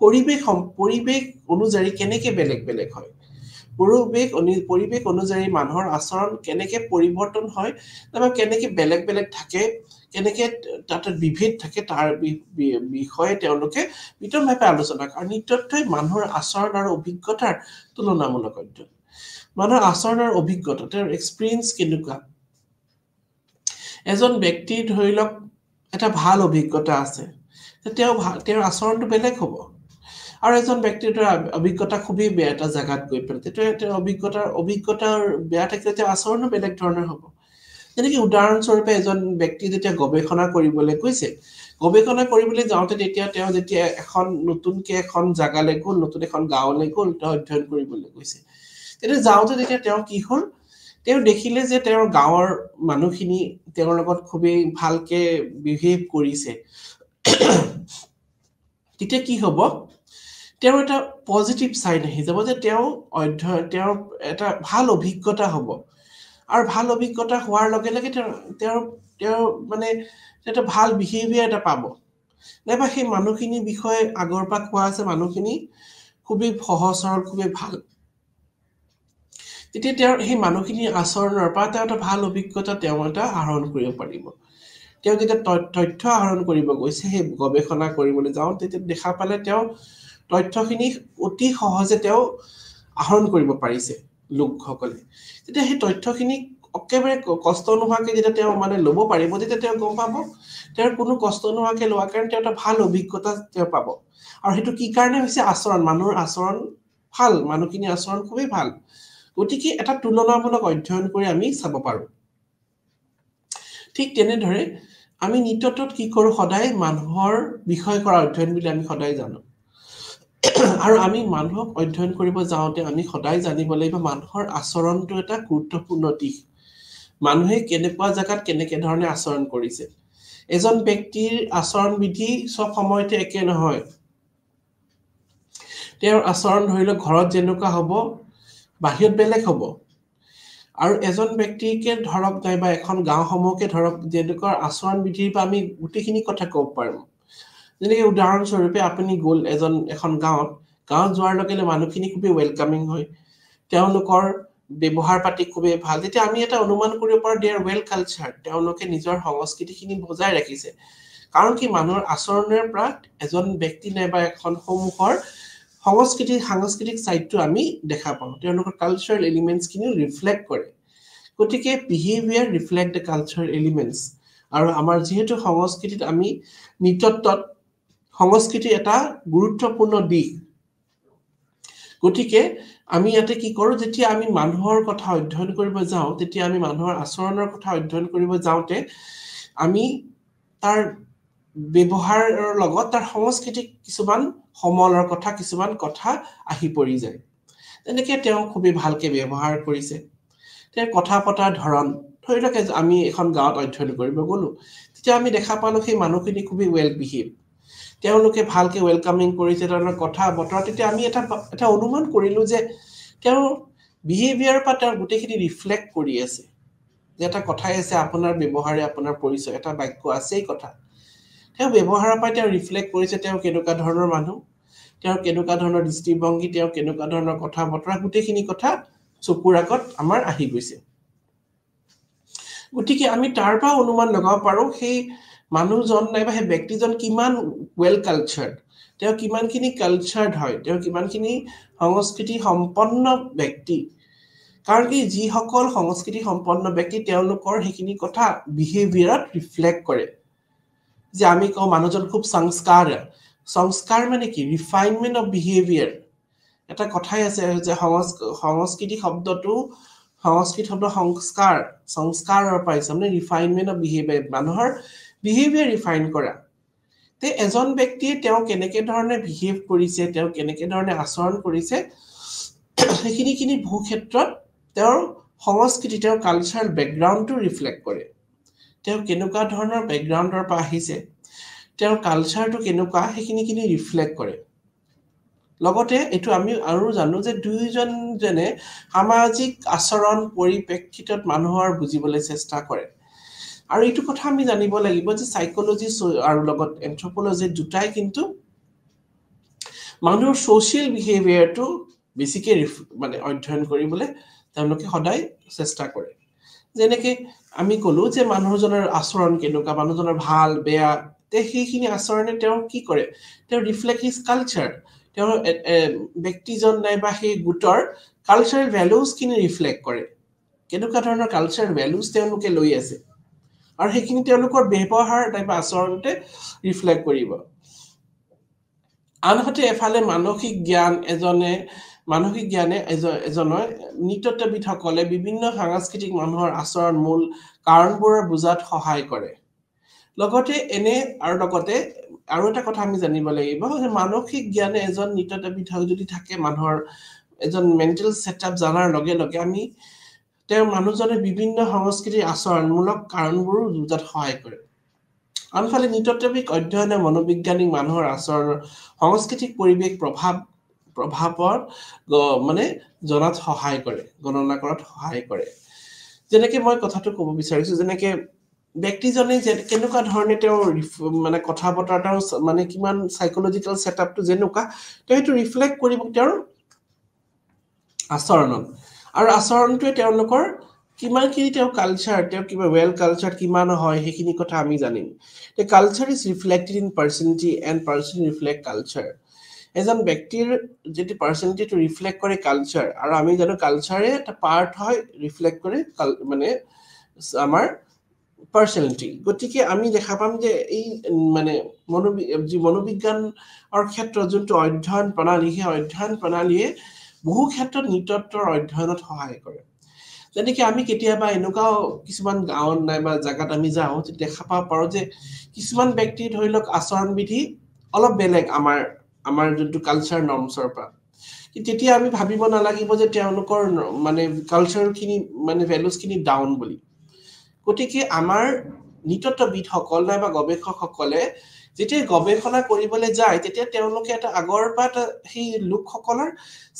পৰিৱেশ অনুযায়ী কেনেকে বেলেগ হয় পৰিৱেশ অনুযায়ী মানুহৰ আচৰণ কেনেকে পৰিৱৰ্তন হয় নাইবা কেনেকে বেলেগ থাকে কেনেকে তাতে বিভেদ থাকে তাৰ বিষয়ে তেওঁলোকে বিতংভাৱে আলোচনা কৰে আৰু নৃতত্বই মানুহৰ আচৰণ আৰু অভিজ্ঞতাৰ তুলনামূলক অধ্যয়ন মানুহৰ আচৰণ আৰু অভিজ্ঞতা তেওঁৰ এক্সপিৰিয়েন্স কেনেকুৱা এজন ব্যক্তিৰ ধৰি লওক এটা ভাল অভিজ্ঞতা আছে তেওঁৰ আচৰণটো বেলেগ হ'ব আৰু এজন ব্যক্তিৰ অভিজ্ঞতা খুবেই বেয়া এটা জায়গাত গৈ পেলাই তেতিয়া তেওঁৰ অভিজ্ঞতাৰ বেয়া থাকিলে তেওঁৰ আচৰণো বেলেগ ধৰণৰ হ'ব যেনেকৈ উদাহৰণস্বৰূপে এজন ব্যক্তি যেতিয়া গৱেষণা কৰিবলৈ গৈছে গৱেষণা কৰিবলৈ যাওঁতে তেতিয়া তেওঁ যেতিয়া নতুনকে এখন জাগালৈ গ'ল নতুন এখন গাঁৱলৈ গ'ল তেওঁ অধ্যয়ন কৰিবলৈ গৈছে তেতিয়া যাওঁতে তেতিয়া তেওঁ কি হ'ল তেওঁ দেখিলে যে তেওঁৰ গাঁৱৰ মানুহখিনি তেওঁৰ লগত খুবেই ভালকে বিহেভ কৰিছে তেতিয়া কি হ'ব তেওঁৰ এটা পজিটিভ সাইন আহি যাব যে তেওঁৰ এটা ভাল অভিজ্ঞতা হ'ব আৰু ভাল অভিজ্ঞতা হোৱাৰ লগে লগে তেওঁ মানে এটা ভাল বিহেভিয়াৰ এটা পাব নাইবা সেই মানুহখিনিৰ বিষয়ে আগৰ পৰা কোৱা আছে মানুহখিনি খুবেই সহজ সৰল খুবেই ভাল তেতিয়া তেওঁৰ সেই মানুহখিনিৰ আচৰণৰ পৰা তেওঁ এটা ভাল অভিজ্ঞতা তেওঁ এটা আহৰণ কৰিব পাৰিব তেওঁ যেতিয়া তথ্য আহৰণ কৰিব গৈছে সেই গৱেষণা কৰিবলৈ যাওঁ তেতিয়া দেখা পালে তেওঁ তথ্যখিনি অতি সহজে তেওঁ আহৰণ কৰিব পাৰিছে লোকসকলে তেতিয়া সেই তথ্যখিনি একেবাৰে কষ্ট নোহোৱাকৈ যেতিয়া তেওঁ মানে ল'ব পাৰিব তেতিয়া তেওঁ গম পাব তেওঁৰ কোনো কষ্ট নোহোৱাকৈ লোৱাৰ কাৰণে তেওঁ এটা ভাল অভিজ্ঞতা তেওঁ পাব আৰু সেইটো কি কাৰণে হৈছে আচৰণ মানুহৰ আচৰণ ভাল মানুহখিনিৰ আচৰণ খুবেই ভাল গতিকে এটা তুলনামূলক অধ্যয়ন কৰি আমি চাব পাৰোঁ ঠিক তেনেদৰে আমি নৃতত্বত কি কৰোঁ সদায় মানুহৰ বিষয় কৰা অধ্যয়ন বুলি আমি সদায় জানো আৰু আমি মানুহক অধ্যয়ন কৰিব যাওঁতে আমি সদায় জানিব লাগিব মানুহৰ আচৰণটো এটা গুৰুত্বপূৰ্ণ দিশ মানুহে কেনেকুৱা জাগাত কেনেকে ধৰণে আচৰণ কৰিছে এজন ব্যক্তিৰ আচৰণ বিধি সব সময়তে একে নহয় তেওঁৰ আচৰণ ধৰি লওক ঘৰত যেনেকুৱা হ'ব বাহিৰত বেলেগ হ'ব আৰু এজন ব্যক্তিকে ধৰক নাইবা এখন গাঁওসমূহকে ধৰক যেনেকুৱা আচৰণ বিধিৰ পৰা আমি গোটেইখিনি কথা ক'ব পাৰোঁ যেনেকৈ উদাহৰণস্বৰূপে আপুনি গ'ল এখন গাঁৱত যোৱাৰ লগে লগে মানুহখিনি খুবেই ৱেলকামিং হয় তেওঁলোকৰ ব্যৱহাৰ পাতি খুবেই ভাল তেতিয়া আমি এটা অনুমান কৰিব পাৰোঁ দেয়াৰ ৱেল কালচাৰ তেওঁলোকে নিজৰ সংস্কৃতিখিনি বজাই ৰাখিছে কাৰণ কি মানুহৰ আচৰণৰ পৰা এজন ব্যক্তি নাইবা এখন সমূহৰ সাংস্কৃতিক সাইডটো আমি দেখা পাওঁ তেওঁলোকৰ কালচাৰেল এলিমেণ্টছখিনিও ৰিফ্লেক্ট কৰে গতিকে behaviour reflect the cultural elements আৰু আমাৰ যিহেতু সংস্কৃতিত আমি নৃতত্বত সংস্কৃতিৰ এটা গুৰুত্বপূৰ্ণ দিশ গতিকে আমি ইয়াতে কি কৰো যেতিয়া আমি মানুহৰ কথা অধ্যয়ন কৰিব যাওঁ তেতিয়া আমি মানুহৰ আচৰণৰ কথা অধ্যয়ন কৰিব যাওঁতে আমি তাৰ ব্যৱহাৰৰ লগত তাৰ সাংস্কৃতিক কিছুমান সমলৰ কথা কিছুমান কথা আহি পৰি যায় তেনেকে তেওঁ খুবই ভালকে ব্যৱহাৰ কৰিছে তেওঁৰ কথা পতাৰ ধৰণ ধৰি লওক আমি এখন গাঁৱত অধ্যয়ন কৰিব গলো তেতিয়া আমি দেখা পালো সেই মানুহখিনি খুবই ৱেল বিহেভ তেওঁলোকে ভালকে ওয়েলকামিং কৰিছে তেওঁলোকৰ কথা বতৰা তেতিয়া আমি এটা অনুমান কৰিলো যে তেওঁ বিহেভিয়াৰ পৰা তেওঁৰ গোটেইখিনি ৰিফ্লেক্ট কৰি আছে যে এটা কথাই আছে আপোনাৰ ব্যৱহাৰে আপোনাৰ পৰিচয় এটা বাক্য আছেই কথা তেওঁ ব্যৱহাৰৰ পৰা তেওঁ ৰিফ্লেক্ট কৰিছে তেওঁ কেনেকুৱা ধৰণৰ মানুহ তেওঁৰ কেনেকুৱা ধৰণৰ দৃষ্টিভংগী তেওঁ কেনেকুৱা ধৰণৰ কথা বতৰা গোটেইখিনি কথা চকুৰ আগত আমাৰ আহি গৈছে গতিকে আমি তাৰ পৰা অনুমান লগাব পাৰো সেই মানুহজন নাইবা সেই ব্যক্তিজন কিমান ৱেল কালচাৰ্ড তেওঁ কিমানখিনি কালচাৰ্ড হয় তেওঁ কিমানখিনি সংস্কৃতি সম্পন্ন ব্যক্তি কাৰণ কি যিসকল সংস্কৃতি সম্পন্ন ব্যক্তি তেওঁলোকৰ সেইখিনি কথা বিহেভিয়াৰত ৰিফ্লেক্ট কৰে যে আমি কওঁ মানুহজন খুব সংস্কাৰ মানে কি ৰিফাইনমেন্ট অফ বিহেভিয়াৰ এটা কথাই আছে যে সংস্কৃতি শব্দটো সংস্কৃত শব্দ সংস্কাৰৰ পাইছে মানে ৰিফাইনমেন্ট অফ বিহেভিয়াৰ মানুহৰ বিহেভিয়াৰ ৰিফাইন কৰা তে এজন ব্যক্তিয়ে তেওঁ কেনেকে ধৰণে বিহেভ কৰিছে তেওঁ কেনেকে ধৰণে আচৰণ কৰিছে সেইখিনি বহু ক্ষেত্ৰত তেওঁৰ সংস্কৃতি তেওঁৰ কালচাৰেল বেকগ্ৰাউণ্ডটো ৰিফ্লেক্ট কৰে তেওঁ কেনেকুৱা ধৰণৰ বেকগ্ৰাউণ্ডৰ পৰা আহিছে তেওঁৰ কালচাৰটো কেনেকুৱা সেইখিনি ৰিফ্লেক্ট কৰে লগতে এটো আমি আৰু জানো যে দুইজনে সামাজিক আচৰণ পৰিপ্ৰেক্ষিতত মানুহৰ বুজিবলৈ চেষ্টা কৰে আৰু এইটো কথা আমি জানিব লাগিব যে সাইকোলজি আৰু লগত এন্থ্ৰোপলজি দুটাই কিন্তু মানুহৰ সোশ্যাল বিহেভিয়াৰটো বেছিকে মানে অধ্যয়ন কৰিবলৈ তেওঁলোকে সদায় চেষ্টা কৰে যেনেকে আমি কলো যে মানুহজনৰ আচৰণ কেনেকুৱা মানুহজনৰ ভাল বেয়া তে সেইখিনি আচৰণে তেওঁ কি কৰে তেওঁ ৰিফ্লেক্ট হিজ কালচাৰ তেওঁ ব্যক্তিজন নাইবা সেই গোটৰ কালচাৰেল ভ্যালুজ কিনি ৰিফ্লেক্ট কৰে কেনেকুৱা ধৰণৰ কালচাৰেল ভ্যালুজ তেওঁলোকে লৈ আছে আৰু সেইখিনি তেওঁলোকৰ ব্যৱহাৰ নাইবা আচৰণতে ৰিফ্লেক্ট কৰিব আনহাতে এফালে মানসিক জ্ঞানে এজনৰ নৃতত্ববিদসকলে বিভিন্ন সাংস্কৃতিক মানুহৰ আচৰণ মূল কাৰণবোৰৰ বুজাত সহায় কৰে লগতে আৰু এটা কথা আমি জানিব লাগিব যে মানসিক জ্ঞানে এজন নৃতত্ববিদ যদি থাকে মানুহৰ এজন মেন্টেল সেটআপ জানাৰ লগে লগে আমি তেওঁ মানুহজনে বিভিন্ন সংস্কৃতিৰ আচৰণমূলক কাৰণবোৰ বুজাত সহায় কৰে আনফালে নৃতত্ববিদ অধ্যয়নে মনোবিজ্ঞানিক মানুহৰ আচৰণৰ সাংস্কৃতিক পৰিৱেশ প্ৰভাৱৰ মানে জনাত সহায় কৰে গণনা কৰাত সহায় কৰে যেনেকে মই কথাটো ক'ব বিচাৰিছো যেনেকে ব্যক্তিজনে যে কেনেকুৱা ধৰণে তেওঁ মানে কথা বতৰা মানে কিমান সাইকোলজিক্যাল সেটআপটো যেনেকুৱা সেইটো ৰিফ্লেক্ট কৰিব তেওঁৰ আচৰণত আৰু আচৰণটোৱে তেওঁলোকৰ কিমানখিনি তেওঁ কালচাৰ তেওঁ কিবা ৱেল কালচাৰ কিমান হয় সেইখিনি কথা আমি জানিম the culture is reflected in personality and person reflect culture এজন ব্যক্তিৰ যেটি পার্সোনালিটি টু রিফ্লেক্ট করে কালচার আর আমি জানো কালচারে একটা পার্ট হয় রিফ্লেক্ট করে মানে আমার পার্সোনালিটি গতিকে আমি দেখা পাম যে এই মানে মনোবিজ্ঞানৰ ক্ষেত্ৰত যোনটো অধ্যয়ন প্ৰণালী সেই অধ্যয়ন প্ৰণালীয়ে বহু ক্ষেত্ৰত নৃতত্বৰ অধ্যয়নত সহায় কৰে যেনেকে আমি কেতিয়াবা এনেকুৱা কিছুমান গাঁৱত নাইবা জায়গাত আমি যাওঁ দেখা পাওঁ যে কিছুমান ব্যক্তি ধৰি লওক আচৰণ বিধি অলপ বেলেগ আমাৰ যোনটো কালচাৰ নৰ্মছৰ পৰা তেতিয়া আমি ভাবিব নালাগিব যে তেওঁলোকৰ মানে কালচাৰখিনি মানে ভ্যালুজখিনি ডাউন বুলি গতিকে আমাৰ নৃতত্ববিদসকল নাইবা গৱেষকসকলে যেতিয়া গৱেষণা কৰিবলৈ যায় তেতিয়া তেওঁলোকে এটা আগৰ পৰা সেই লোকসকলৰ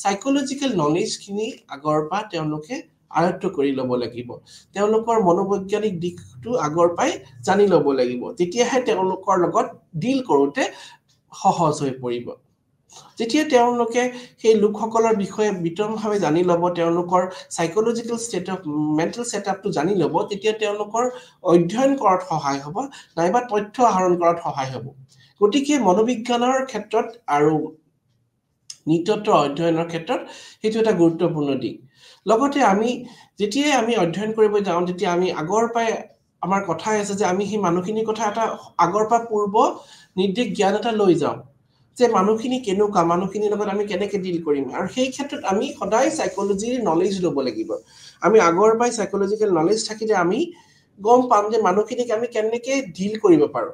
সাইকোলজিক্যাল নলেজখিনি আগৰ পৰা তেওঁলোকে আয়ত্ত কৰি ল'ব লাগিব তেওঁলোকৰ মনোবৈজ্ঞানিক দিশটো আগৰ পাই জানি ল'ব লাগিব তেতিয়াহে তেওঁলোকৰ লগত ডিল কৰোতে সহজ হৈ পৰিব যেতিয়া তেওঁলোকে সেই লোকসকলৰ বিষয়ে বিতংভাৱে জানি ল'ব তেওঁলোকৰ সাইকোলজিক্যাল ষ্টেট অফ মেন্টেল সেটআপটো জানি ল'ব তেতিয়া তেওঁলোকৰ অধ্যয়ন কৰাত সহায় হ'ব নাইবা তথ্য আহৰণ কৰাত সহায় হ'ব গতিকে মনোবিজ্ঞানৰ ক্ষেত্ৰত আৰু নৃতত্ব অধ্যয়নৰ ক্ষেত্ৰত সেইটো এটা গুৰুত্বপূৰ্ণ দিশ লগতে আমি যেতিয়া আমি অধ্যয়ন কৰিব যাওঁ তেতিয়া আমি আগৰ পাই আমাৰ কথাই আছে যে আমি সেই মানুহখিনিৰ কথা এটা আগৰ পৰা পূৰ্ব নিৰ্দিষ্ট জ্ঞান এটা লৈ যাওঁ যে মানুহখিনি কেনেকুৱা, মানুহখিনিৰ লগত আমি কেনেকৈ ডিল কৰিম। আৰু সেই ক্ষেত্ৰত আমি সদায় সাইকোলজিৰ নলেজ ল'ব লাগিব। আমি আগৰ পৰাই সাইকোলজিকেল নলেজ থাকিলে আমি গম পাম যে মানুহখিনিক আমি কেনেকৈ ডিল কৰিব পাৰোঁ।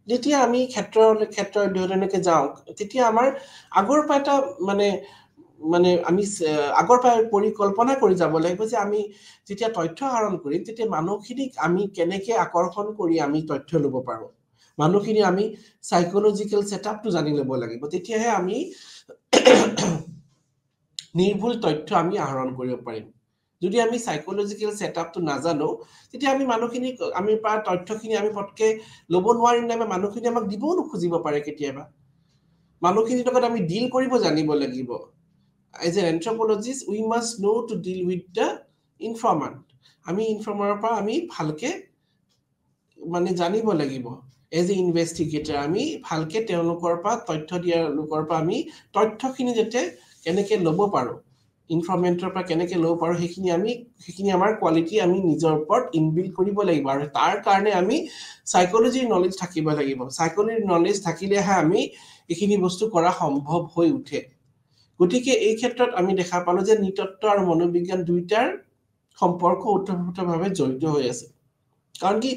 যেতিয়া আমি ক্ষেত্ৰ অধ্যয়নলৈকে যাওঁ তেতিয়া আমাৰ আগৰ পৰা এটা মানে আমি আগৰ পৰা পৰিকল্পনা কৰি যাব লাগিব যে আমি যেতিয়া তথ্য আহৰণ কৰিম তেতিয়া মানুহখিনিক আমি কেনেকৈ আকৰ্ষণ কৰি আমি তথ্য ল'ব পাৰোঁ। মানুহখিনি আমি সাইকোলজিকেল সেটআপটো জানি ল'ব লাগিব, তেতিয়াহে আমি নিৰ্ভুল তথ্য আমি আহৰণ কৰিব পাৰিম। যদি আমি সাইকোলজিকেল সেটআপটো নাজানো তেতিয়া আমি মানুহখিনি আমি পৰা তথ্যখিনি আমি পটকে ল'ব নোৱাৰিম, নাইবা মানুহখিনি আমাক দিবও নোখোজিব পাৰে। কেতিয়াবা মানুহখিনিৰ লগত আমি ডিল কৰিব জানিব লাগিব। As an anthropologist we must know to deal with the informant. আমি ইনফৰ্মাৰৰ পৰা আমি ভালকে জানিব লাগিব। এজ এ ইনভেষ্টিগেটৰ আমি ভালকে তেওঁলোকৰ পৰা তথ্য দিয়াৰ লোকৰ পৰা আমি তথ্যখিনি যাতে কেনেকৈ ল'ব পাৰোঁ, ইনফৰ্মেণ্টৰ পৰা কেনেকৈ ল'ব পাৰোঁ, সেইখিনি আমাৰ কোৱালিটি আমি নিজৰ ওপৰত ইনবিল্ড কৰিব লাগিব। আৰু তাৰ কাৰণে আমি সাইকোলজিৰ নলেজ থাকিব লাগিব। সাইকোলজিৰ নলেজ থাকিলেহে আমি এইখিনি বস্তু কৰা সম্ভৱ হৈ উঠে। গতিকে এই ক্ষেত্ৰত আমি দেখা পালোঁ যে নৃতত্ব আৰু মনোবিজ্ঞান দুইটাৰ সম্পৰ্ক ওতঃপ্ৰোতভাৱে জড়িত হৈ আছে। কাৰণ কি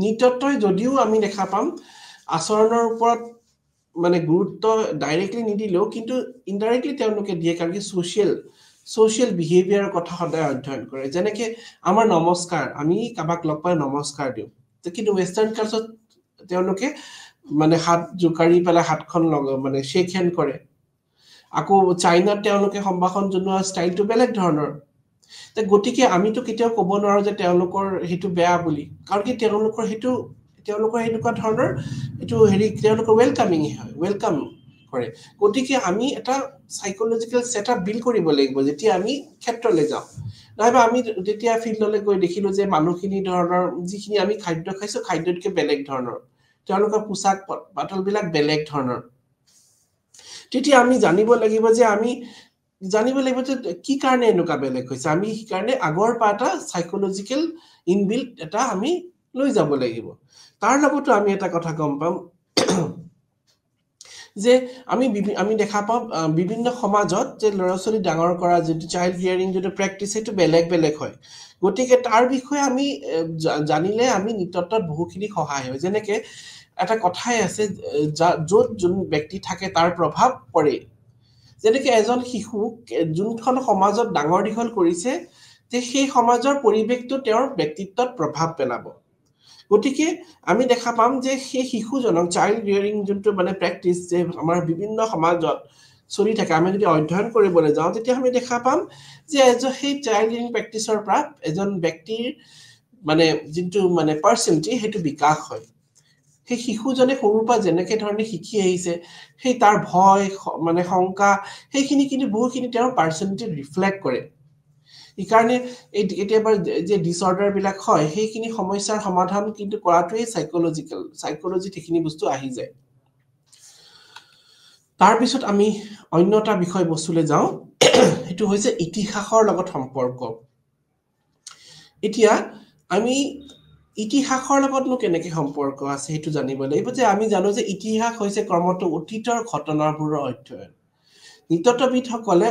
নৃতত্বই যদিও আমি দেখা পাম আচৰণৰ ওপৰত গুৰুত্ব ডাইৰেক্টলি নিদিলেও কিন্তু ইনডাইৰেক্টলি তেওঁলোকে দিয়ে। কাৰণ কি ছ'চিয়েল বিহেভিয়াৰৰ কথা সদায় অধ্যয়ন কৰে। যেনেকৈ আমাৰ নমস্কাৰ, আমি কাৰোবাক লগ পাই নমস্কাৰ দিওঁ, কিন্তু ৱেষ্টাৰ্ণ কালচাৰত তেওঁলোকে হাত জোকাৰি পেলাই হাতখন শ্বেক হেণ্ড কৰে। আকৌ চাইনাত তেওঁলোকে সম্ভাষণ জনোৱা ষ্টাইলটো বেলেগ ধৰণৰ। গতিকে আমিতো কেতিয়াও ক'ব নোৱাৰো যে তেওঁলোকৰ সেইটো বেয়া বুলি, কাৰণ কি তেওঁলোকৰ এনেকুৱা ধৰণৰ এইটো তেওঁলোকৰ ৱেলকাম কৰে। গতিকে আমি এটা সাইকোলজিকেল সেটআপ বিল্ড কৰিব লাগিব যেতিয়া আমি ক্ষেত্ৰলৈ যাওঁ। নাইবা আমি যেতিয়া ফিল্ডলৈ গৈ দেখিলোঁ যে মানুহখিনি ধৰণৰ যিখিনি আমি খাদ্য খাইছোঁ খাদ্যতকৈ বেলেগ ধৰণৰ, তেওঁলোকৰ পোচাক পাতলবিলাক বেলেগ ধৰণৰ, তেতিয়া আমি জানিব লাগিব যে কি কাৰণে এনেকুৱা বেলেগ হৈছে। আমি সেইকাৰণে আগৰ পৰা এটা সাইকোলজিকেল ইনবিল্ড এটা আমি লৈ যাব লাগিব। তাৰ লগতো আমি এটা কথা গম পাম যে আমি দেখা পাওঁ বিভিন্ন সমাজত যে ল'ৰা ছোৱালী ডাঙৰ কৰা যিটো চাইল্ড হিয়াৰিং যিটো প্ৰেক্টিচ সেইটো বেলেগ হয়। গতিকে তাৰ বিষয়ে আমি জানিলে আমি নৃতত্বত বহুখিনি সহায় হয়। যেনেকৈ এটা কথাই আছে, য'ত যোন ব্যক্তি থাকে তাৰ প্ৰভাৱ পৰে। যেনেকৈ এজন শিশুক যোনখন সমাজত ডাঙৰ দীঘল কৰিছে যে সেই সমাজৰ পৰিৱেশটো তেওঁৰ ব্যক্তিত্বত প্ৰভাৱ পেলাব। গতিকে আমি দেখা পাম যে সেই শিশুজনক চাইল্ড ৰিয়াৰিং যোনটো প্ৰেক্টিচ যে আমাৰ বিভিন্ন সমাজত চলি থাকে, আমি যদি অধ্যয়ন কৰিবলৈ যাওঁ তেতিয়া আমি দেখা পাম যে সেই চাইল্ড ৰিয়াৰিং প্ৰেক্টিচৰ পৰা এজন ব্যক্তিৰ যোনটো পাৰ্চনেলিটি সেইটো বিকাশ হয়। সেই শিশুজনে সৰুৰ পৰা যেনেকৈ ধৰণে শিকি আহিছে সেই তাৰ ভয় শংকা সেইখিনি কিন্তু বহুখিনি তেওঁৰ পাৰ্চনেলিটিত ৰিফ্লেক্ট কৰে। সেইকাৰণে কেতিয়াবা যে ডিছঅৰ্ডাৰবিলাক হয় সেইখিনি সমস্যাৰ সমাধান কিন্তু কৰাটোৱেই সাইকোলজিত সেইখিনি বস্তু আহি যায়। তাৰপিছত আমি অন্য এটা বিষয়বস্তুলৈ যাওঁ, সেইটো হৈছে ইতিহাসৰ লগত সম্পৰ্ক। এতিয়া আমি ইতিহাসৰ লগতনো কেনেকৈ সম্পৰ্ক আছে সেইটো জানিব লাগিব। যে আমি জানো যে ইতিহাস হৈছে ক্ৰমতো অতীতৰ ঘটনাবোৰৰ অধ্যয়ন। নৃতত্ববিদসকলে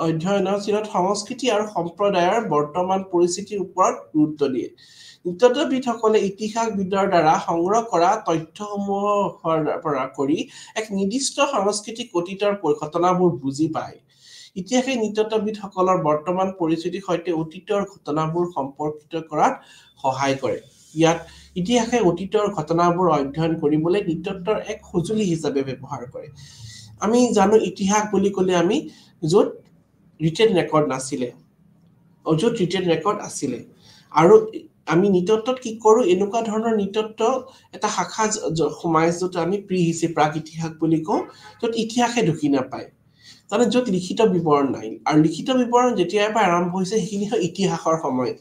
অধ্যয়নৰ চিৰত সংস্কৃতি আৰু সম্প্ৰদায়ৰ বৰ্তমান পৰিস্থিতিৰ ওপৰত গুৰুত্ব দিয়ে। নৃতত্ববিদসকলে ইতিহাসবিদৰ দ্বাৰা সংগ্ৰহ কৰা তথ্যসমূহৰ পৰা কৰি এক নিৰ্দিষ্ট সাংস্কৃতিক অতীতৰ ঘটনাবোৰ বুজি পায়। ইতিহাসে নৃতত্ববিদসকলৰ বৰ্তমান পৰিস্থিতিৰ সৈতে অতীতৰ ঘটনাবোৰ সম্পৰ্কিত কৰাত সহায় কৰে। ইয়াত ইতিহাসে অতীতৰ ঘটনাবোৰ অধ্যয়ন কৰিবলৈ নৃতত্বৰ এক সঁজুলি হিচাপে ব্যৱহাৰ কৰে। আমি জানো ইতিহাস বুলি ক'লে আমি য'ত ৰিটেন ৰেকৰ্ড নাছিলে, য'ত ৰিটেন ৰেকৰ্ড আছিলে। আৰু আমি নৃতত্বত কি কৰোঁ, এনেকুৱা ধৰণৰ নৃতত্ব এটা শাখা সোমাই য'ত আমি প্ৰাক ইতিহাস বুলি কওঁ, য'ত ইতিহাসে ঢুকি নাপায়, তাৰমানে য'ত লিখিত বিৱৰণ নাই। আৰু লিখিত বিৱৰণ যেতিয়াৰ পৰা আৰম্ভ হৈছে সেইখিনি হয় ইতিহাসৰ সময়।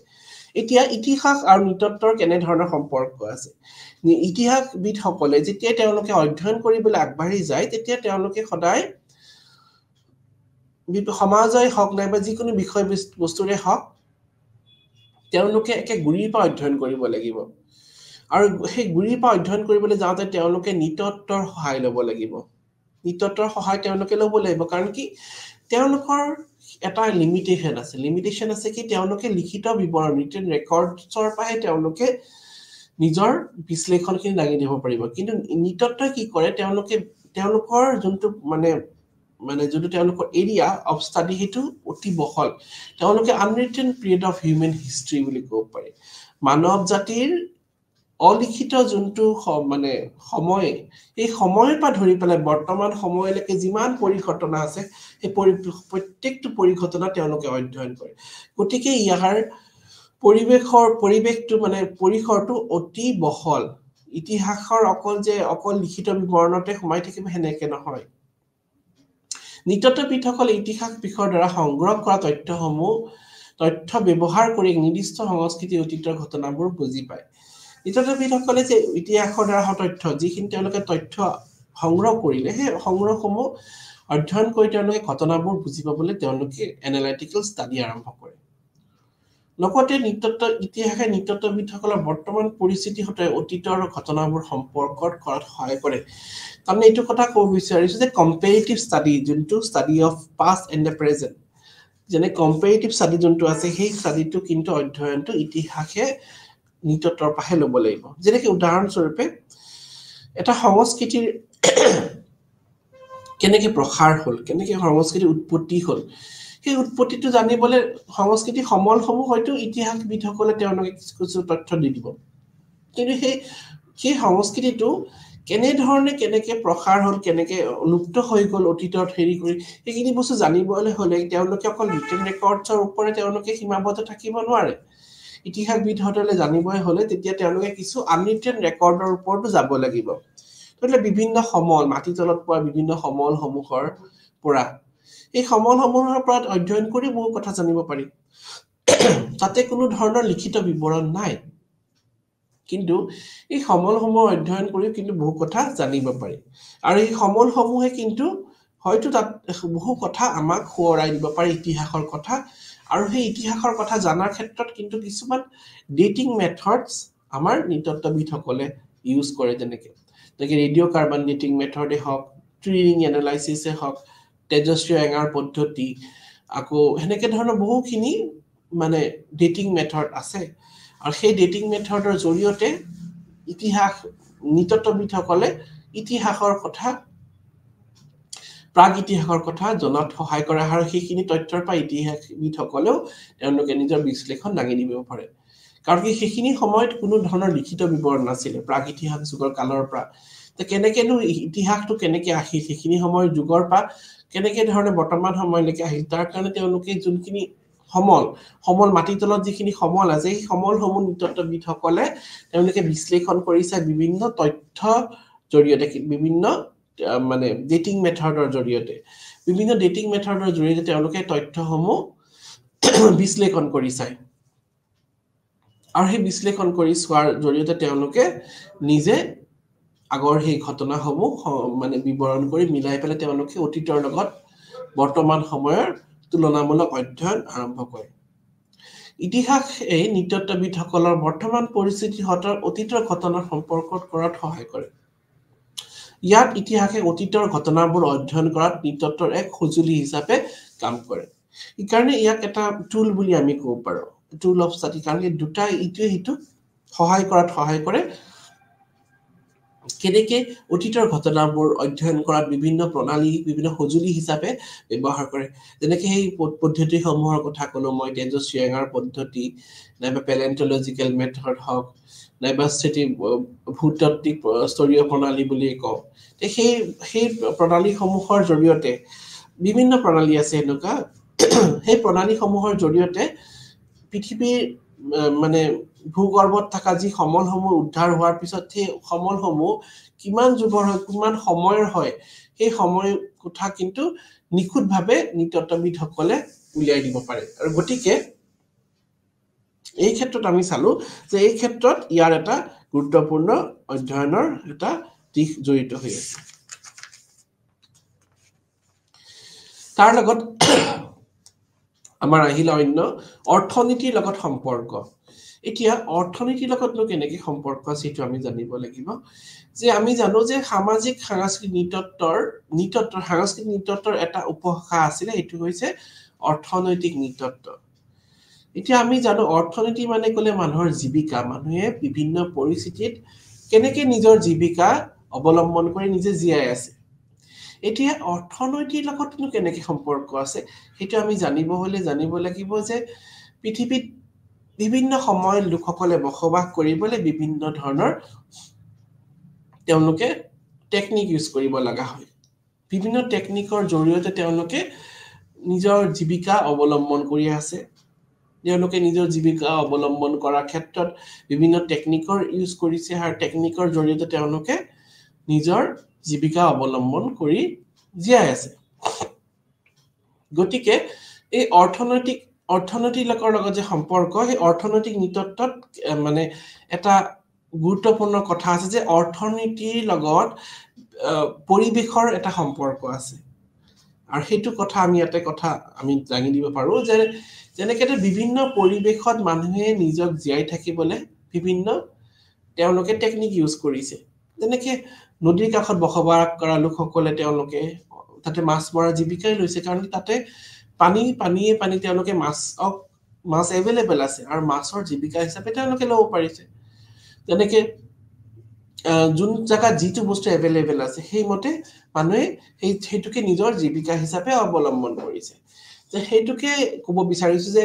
এতিয়া ইতিহাস আৰু নৃতত্বৰ কেনেধৰণৰ সম্পৰ্ক আছে। ইতিহাসবিদসকলে যেতিয়া তেওঁলোকে অধ্যয়ন কৰিবলৈ আগবাঢ়ি যায় তেতিয়া তেওঁলোকে সদায় সমাজই হওক নাইবা যিকোনো বিষয়বস্তুৰে হওক তেওঁলোকে একে গুৰিৰ পৰা অধ্যয়ন কৰিব লাগিব। আৰু সেই গুৰিৰ পৰা অধ্যয়ন কৰিবলৈ যাওঁতে তেওঁলোকে নৃতত্বৰ সহায় ল'ব লাগিব। নৃতত্বৰ সহায় তেওঁলোকে ল'ব লাগিব কাৰণ কি তেওঁলোকৰ এটা লিমিটেশ্যন আছে কি তেওঁলোকে লিখিত বিৱৰণ ৰিটেন ৰেকৰ্ডছৰ পৰাহে তেওঁলোকে নিজৰ বিশ্লেষণখিনি দাঙি দিব পাৰিব কিন্তু নৃতত্বই কি কৰে তেওঁলোকৰ যোনটো মানে যোনটো তেওঁলোকৰ এৰিয়া অফ ষ্টাডি সেইটো অতি বহল তেওঁলোকে আনৰিটেন পিৰিয়ড অফ হিউমেন হিষ্ট্ৰী বুলি ক'ব পাৰি মানৱ জাতিৰ অলিখিত যোনটো মানে সময় এই সময়ৰ পৰা ধৰি পেলাই বৰ্তমান সময়লৈকে যিমান পৰিঘটনা আছে সেই প্ৰত্যেকটো পৰিঘটনা তেওঁলোকে অধ্যয়ন কৰে গতিকে ইয়াৰ পৰিৱেশটো মানে পৰিসৰটো অতি বহল ইতিহাসৰ অকল লিখিত বিৱৰণতে সোমাই থাকিব সেনেকে নহয় নৃতত্ববিদসকলে ইতিহাস বিষয়ৰ দ্বাৰা সংগ্ৰহ কৰা তথ্য ব্যৱহাৰ কৰি নিৰ্দিষ্ট সংস্কৃতি অতীতৰ ঘটনাবোৰ বুজি পায় নৃতত্ববিদসকলে যে ইতিহাসৰ দ্বাৰা তথ্য যিখিনি তেওঁলোকে তথ্য সংগ্ৰহ কৰিলে সেই সংগ্ৰহসমূহ অধ্যয়ন কৰি তেওঁলোকে ঘটনাবোৰ বুজি পাবলৈ তেওঁলোকে এনালাইটিকেল ষ্টাডি আৰম্ভ কৰে লগতে ইতিহাসে নৃতত্ববিদসকলৰ বৰ্তমান পৰিস্থিতি সৈতে অতীতৰ ঘটনাবোৰ সম্পৰ্কত কৰাত সহায় কৰে তাৰমানে এইটো কথা ক'ব বিচাৰিছো যে কম্পেৰিটিভ ষ্টাডি যোনটো study of past and the present যেনে কম্পেৰিটিভ ষ্টাডি যোনটো আছে সেই ষ্টাডিটো কিন্তু অধ্যয়নটো ইতিহাসে নৃতত্বৰ পৰাহে ল'ব লাগিব যেনেকৈ উদাহৰণস্বৰূপে এটা সংস্কৃতিৰ কেনেকৈ প্ৰসাৰ হ'ল কেনেকৈ সংস্কৃতিৰ উৎপত্তি হ'ল সেই উৎপত্তিটো জানিবলৈ সংস্কৃতি সমলসমূহ হয়তো ইতিহাসবিদসকলে তেওঁলোকে কিছু তথ্য দি দিব কিন্তু সেই সংস্কৃতিটো কেনেকৈ প্ৰসাৰ হ'ল কেনেকৈ লুপ্ত হৈ গ'ল অতীতত হেৰি কৰি সেইখিনি বস্তু জানিবলৈ হ'লে তেওঁলোকে অকল ৰিটেন ৰেকৰ্ডছৰ ওপৰত তেওঁলোকে সীমাবদ্ধ থাকিব নোৱাৰে ইতিহাসবিদসকলে জানিবই হ'লে তেতিয়া তেওঁলোকে কিছু আনৰিটেন ৰেকৰ্ডৰ ওপৰতো যাব লাগিব গতিকে বিভিন্ন মাটিৰ তলত পোৱা বিভিন্ন সমলসমূহৰ পৰা এই সমলসমূহৰ পৰা অধ্যয়ন কৰি বহু কথা জানিব পাৰি তাতে কোনো ধৰণৰ লিখিত বিৱৰণ নাই কিন্তু এই সমলসমূহ অধ্যয়ন কৰি কিন্তু বহু কথা জানিব পাৰি আৰু এই সমলসমূহে কিন্তু হয়তো তাত বহু কথা আমাক সোঁৱৰাই দিব পাৰে ইতিহাসৰ কথা আৰু সেই ইতিহাসৰ কথা জানাৰ ক্ষেত্ৰত কিন্তু কিছুমান ডেটিং মেথডছ আমাৰ নৃতত্ববিদসকলে ইউজ কৰে যেনেকৈ ৰেডিঅ' কাৰ্বন ডেটিং মেথডে হওক ট্ৰি ৰিং এনালাইচিছে হওক তেজস্বী এঙাৰ পদ্ধতি আকৌ সেনেকৈ ধৰণৰ বহুখিনি মানে ডেটিং মেথড আছে আৰু সেই ডেটিং মেথডৰ জৰিয়তে নৃতত্ববিদসকলে ইতিহাসৰ কথা প্ৰাগ ইতিহাসৰ কথা জনাত সহায় কৰে আৰু সেইখিনি তথ্যৰ পৰা ইতিহাসবিদসকলেও তেওঁলোকে নিজৰ বিশ্লেষণ দাঙি দিব পাৰে কাৰণ কি সেইখিনি সময়ত কোনো ধৰণৰ লিখিত বিৱৰণ নাছিলে প্ৰাগ ইতিহাস যুগৰ কালৰ পৰা কেনেকেনো ইতিহাসটো কেনেকৈ আহিল সেইখিনি সময়ৰ যুগৰ পৰা কেনেকৈ ধৰণে বৰ্তমান সময়লৈকে আহিল তাৰ কাৰণে তেওঁলোকে যোনখিনি সমল মাটিৰ তলত যিখিনি সমল আছে সেই সমলসমূহ নৃতত্ববিদসকলে তেওঁলোকে বিশ্লেষণ কৰিছে বিভিন্ন তথ্যৰ জৰিয়তে বিভিন্ন মানে ডেটিং মেথডৰ জৰিয়তে তেওঁলোকে তথ্যসমূহ বিশ্লেষণ কৰি চায় আৰু সেই বিশ্লেষণ কৰি চোৱাৰ জৰিয়তে তেওঁলোকে নিজে আগৰ সেই ঘটনাসমূহ মানে বিৱৰণ কৰি মিলাই পেলাই তেওঁলোকে অতীতৰ লগত বৰ্তমান সময়ৰ তুলনামূলক অধ্যয়ন আৰম্ভ কৰে ইতিহাস এই নৃতত্ববিদসকলৰ বৰ্তমান পৰিস্থিতিৰ সৈতে অতীতৰ ঘটনাৰ সম্পৰ্কত কৰাত সহায় কৰে ইয়াত ইতিহাসে অতীতৰ ঘটনাবোৰ অধ্যয়ন কৰাত নৃতত্বৰ এক সঁজুলি হিচাপে কাম কৰে এইকাৰণে ইয়াক এটা টুল বুলি আমি ক'ব পাৰোঁ টুল অফ ষ্টাডি কাৰণ দুটা ইটোৱে সিটোক সহায় কৰে কেনেকৈ অতীতৰ ঘটনাবোৰ অধ্যয়ন কৰাত বিভিন্ন প্ৰণালী বিভিন্ন সঁজুলি হিচাপে ব্যৱহাৰ কৰে যেনেকৈ সেই পদ্ধতিসমূহৰ কথা ক'লো মই তেজস্বী এঙাৰ পদ্ধতি নাইবা পেলেণ্টলজিকেল মেথড হওক নাইবা ভূতাত্ত্বিক স্তৰীয় প্ৰণালী বুলি কওঁ সেই প্ৰণালীসমূহৰ জৰিয়তে বিভিন্ন প্ৰণালী আছে এনেকুৱা সেই প্ৰণালীসমূহৰ জৰিয়তে পৃথিৱীৰ মানে ভূগৰ্ভত থকা যি সমলসমূহ উদ্ধাৰ হোৱাৰ পিছত সেই সমলসমূহ কিমান যুগৰ হয় কিমান সময়ৰ হয় সেই সময় কথা কিন্তু নিখুঁতভাৱে নৃতত্ববিদসকলে উলিয়াই দিব পাৰে আৰু গতিকে এই ক্ষেত্ৰত আমি চালো যে এই ক্ষেত্ৰত ইয়াৰ এটা গুৰুত্বপূৰ্ণ অধ্যয়নৰ এটা দিশ জড়িত হৈ আছে তাৰ লগত আমাৰ আহিলে অন্য অৰ্থনীতিৰ লগত সম্পৰ্ক এতিয়া অৰ্থনীতিৰ লগতনো কেনেকৈ সম্পৰ্ক আছে সেইটো আমি জানিব লাগিব যে আমি জানো যে সামাজিক সাংস্কৃতিক নৃতত্বৰ এটা উপশাখা আছিলে এইটো হৈছে অৰ্থনৈতিক নৃতত্ব এতিয়া আমি জানো অৰ্থনীতি মানে ক'লে মানুহৰ জীৱিকা মানুহে বিভিন্ন পৰিস্থিতিত কেনেকৈ নিজৰ জীৱিকা অৱলম্বন কৰি নিজে জীয়াই আছে এতিয়া অৰ্থনৈতিৰ লগতনো কেনেকৈ সম্পৰ্ক আছে সেইটো আমি জানিব লাগিব যে পৃথিৱীত বিভিন্ন সময়ত লোকসকলে বসবাস কৰিবলৈ বিভিন্ন ধৰণৰ তেওঁলোকে টেকনিক ইউজ কৰিব লগা হয় বিভিন্ন টেকনিকৰ জৰিয়তে তেওঁলোকে নিজৰ জীৱিকা অৱলম্বন কৰি আছে তেওঁলোকে নিজৰ জীৱিকা অৱলম্বন কৰাৰ ক্ষেত্ৰত বিভিন্ন টেকনিকৰ ইউজ কৰিছে আৰু টেকনিকৰ জৰিয়তে তেওঁলোকে নিজৰ জীৱিকা অৱলম্বন কৰি জীয়াই আছে গতিকে এই অৰ্থনৈতিক লগত যে সম্পৰ্ক সেই অৰ্থনৈতিক নৃতত্বত মানে এটা গুৰুত্বপূৰ্ণ কথা আছে যে অৰ্থনীতিৰ লগত পৰিৱেশৰ এটা সম্পৰ্ক আছে আৰু সেইটো কথা আমি ইয়াতে দাঙি দিব পাৰো যে যেনেকৈ বিভিন্ন পৰিৱেশত মানুহে নিজক জীয়াই থাকিবলৈ বিভিন্ন তেওঁলোকে টেকনিক ইউজ কৰিছে যেনেকৈ নদীৰ কাষত বসবাস কৰা লোকসকলে তেওঁলোকে তাতে মাছ মৰা জীৱিকাই লৈছে কাৰণ তাতে পানী তেওঁলোকে মাছ এভেইলেবল আছে আৰু মাছৰ জীৱিকা হিচাপে তেওঁলোকে ল'ব পাৰিছে যেনেকৈ যোন জায়গাত যিটো বস্তু এভেইলেবল আছে সেইমতে মানুহে সেইটোকে নিজৰ জীৱিকা হিচাপে অৱলম্বন কৰিছে যে সেইটোকে ক'ব বিচাৰিছো যে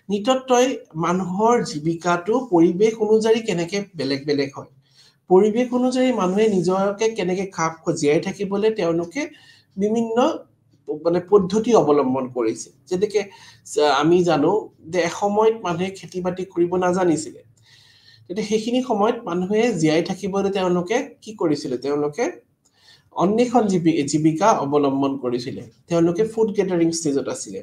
নৃতত্বই মানুহৰ জীৱিকাটো পৰিৱেশ অনুযায়ী কেনেকৈ বেলেগ বেলেগ হয় পৰিৱেশ অনুযায়ী মানুহে নিজকে কেনেকৈ খাপ জীয়াই থাকিবলৈ তেওঁলোকে বিভিন্ন মানে পদ্ধতি অৱলম্বন কৰিছে যেনেকৈ আমি জানো যে এসময়ত মানুহে খেতি বাতি কৰিব নাজানিছিলে তেতিয়া সেইখিনি সময়ত মানুহে জীয়াই থাকিবলৈ তেওঁলোকে কি কৰিছিলে তেওঁলোকে অন্বেষণ জীৱিকা অৱলম্বন কৰিছিলে তেওঁলোকে ফুড গেদাৰিং ষ্টেজত আছিলে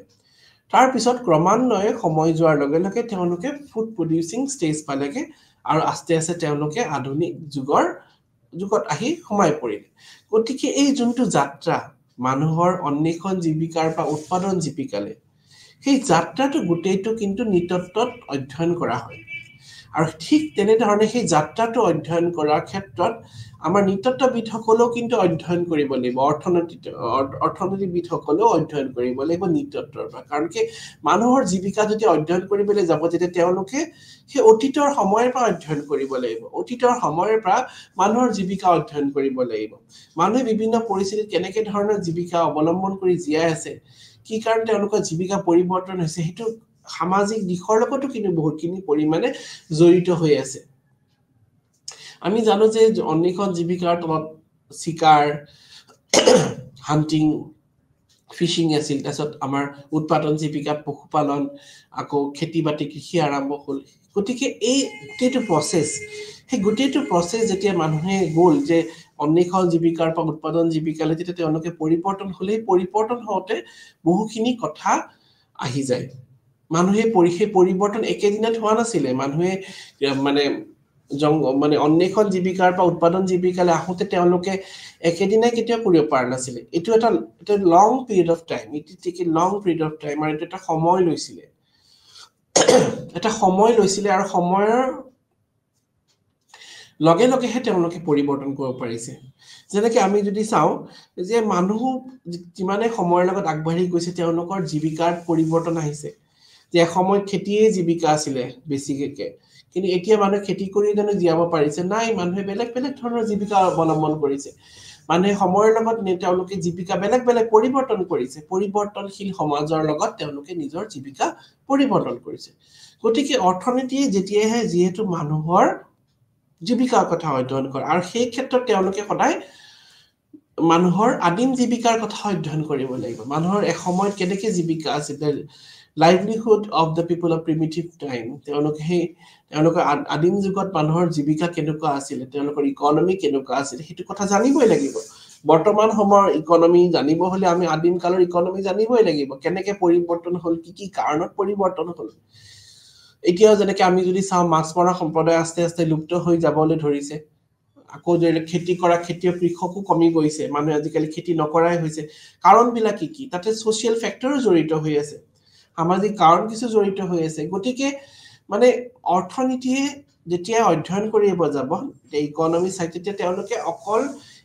তাৰপিছত ক্ৰমান্বয়ে সময় যোৱাৰ লগে লগে তেওঁলোকে ফুড প্ৰডিউচিং ষ্টেজ পালেগে আৰু আস্তে আস্তে তেওঁলোকে আধুনিক যুগত আহি সোমাই পৰিলে গতিকে এই যোনটো যাত্ৰা মানুহৰ অন্বেষণ জীৱিকাৰ বা উৎপাদন জীৱিকালে সেই যাত্ৰাটো গোটেইটো কিন্তু নৃতত্বত অধ্যয়ন কৰা হয় আৰু ঠিক তেনেধৰণে সেই যাত্ৰাটো অধ্যয়ন কৰাৰ ক্ষেত্ৰত আমাৰ নৃতত্ববিদসকলেও কিন্তু অধ্যয়ন কৰিব লাগিব অৰ্থনীতিবিদসকলেও অধ্যয়ন কৰিব লাগিব নৃতত্বৰ পৰা কাৰণ কি মানুহৰ জীৱিকা যদি অধ্যয়ন কৰিবলৈ যাব তেতিয়া তেওঁলোকে সেই অতীতৰ সময়ৰ পৰা অধ্যয়ন কৰিব লাগিব অতীতৰ সময়ৰ পৰা মানুহৰ জীৱিকা অধ্যয়ন কৰিব লাগিব মানুহে বিভিন্ন পৰিস্থিতিত কেনেকৈ ধৰণৰ জীৱিকা অৱলম্বন কৰি জীয়াই আছে কি কাৰণ তেওঁলোকৰ জীৱিকা পৰিৱৰ্তন হৈছে সেইটো সামাজিক দিশৰ লগতো কিন্তু বহুতখিনি পৰিমাণে জড়িত হৈ আছে আমি জানো যে অন্বেষণ জীৱিকাৰ তলত শিকাৰ হান্টিং ফিশিং আছিল তাৰপিছত আমাৰ উৎপাদন জীৱিকা পশুপালন আকৌ খেতি বাতি কৃষি আৰম্ভ হ'ল গতিকে এই গোটেইটো প্ৰচেছ যেতিয়া মানুহে গ'ল যে অন্বেষণ জীৱিকাৰ পৰা উৎপাদন জীৱিকালৈ যেতিয়া তেওঁলোকে পৰিৱৰ্তন হ'লে পৰিৱৰ্তন হওঁতে বহুখিনি কথা আহি যায় মানুহে সেই পৰিৱৰ্তন একেদিনত হোৱা নাছিলে মানুহে মানে অন্বেষণ জীৱিকাৰ পৰা উৎপাদন জীৱিকালৈ আহোঁতে তেওঁলোকে একেদিনাই কেতিয়াও কৰিব পৰা নাছিলে এইটো এটা লং পিৰিয়ড অফ টাইম আৰু এইটো এটা সময় লৈছিলে আৰু সময়ৰ লগে লগেহে তেওঁলোকে পৰিৱৰ্তন কৰিব পাৰিছে যেনেকৈ আমি যদি চাওঁ যে মানুহ যিমানে সময়ৰ লগত আগবাঢ়ি গৈছে তেওঁলোকৰ জীৱিকাৰ পৰিৱৰ্তন আহিছে যে এসময়ত খেতিয়ে জীৱিকা আছিলে বেছিকৈ কিন্তু এতিয়া মানুহে খেতি কৰি জানো জীয়াব পাৰিছে নাই মানুহে বেলেগ বেলেগ ধৰণৰ জীৱিকা অৱলম্বন কৰিছে মানুহে সময়ৰ লগত তেওঁলোকে জীৱিকা বেলেগ বেলেগ পৰিৱৰ্তন কৰিছে পৰিৱৰ্তনশীল সমাজৰ লগত তেওঁলোকে নিজৰ জীৱিকা পৰিৱৰ্তন কৰিছে গতিকে অৰ্থনীতি যেতিয়াহে যিহেতু মানুহৰ জীৱিকাৰ কথা অধ্যয়ন কৰে আৰু সেই ক্ষেত্ৰত তেওঁলোকে সদায় মানুহৰ আদিম জীৱিকাৰ কথা অধ্যয়ন কৰিব লাগিব মানুহৰ এসময়ত কেনেকৈ জীৱিকা আছিল livelihood of the people of primitive time তেওঁলোকৰ আদিম যুগত মানুহৰ জীৱিকা কেনেকুৱা আছিল তেওঁলোকৰ ইকনমি কেনেকুৱা আছিল সেইটো কথা জানিবই লাগিব বৰ্তমান সময়ৰ ইকনমি জানিব হলে আমি আদিম কালৰ ইকনমি জানিবই লাগিব কেনেকৈ পৰিৱৰ্তন হ'ল কি কাৰণত পৰিৱৰ্তন হ'ল এতিয়াও যেনেকৈ আমি যদি চাওঁ মাছ মৰা সম্প্ৰদায় আস্তে আস্তে লুপ্ত হৈ যাবলৈ ধৰিছে আকৌ যদি খেতি কৰা খেতিয়ক কৃষকো কমি গৈছে মানুহে আজিকালি খেতি নকৰাই হৈছে কাৰণবিলাক কি তাতে সোশ্যাল ফেক্টৰো জড়িত হৈ আছে সামাজিক কাৰণ কিছু জড়িত হৈ আছে গতিকে মানে অৰ্থনীতিয়ে যেতিয়া অধ্যয়ন কৰিব যাব ইকনমি চাই তেতিয়া তেওঁলোকে অকল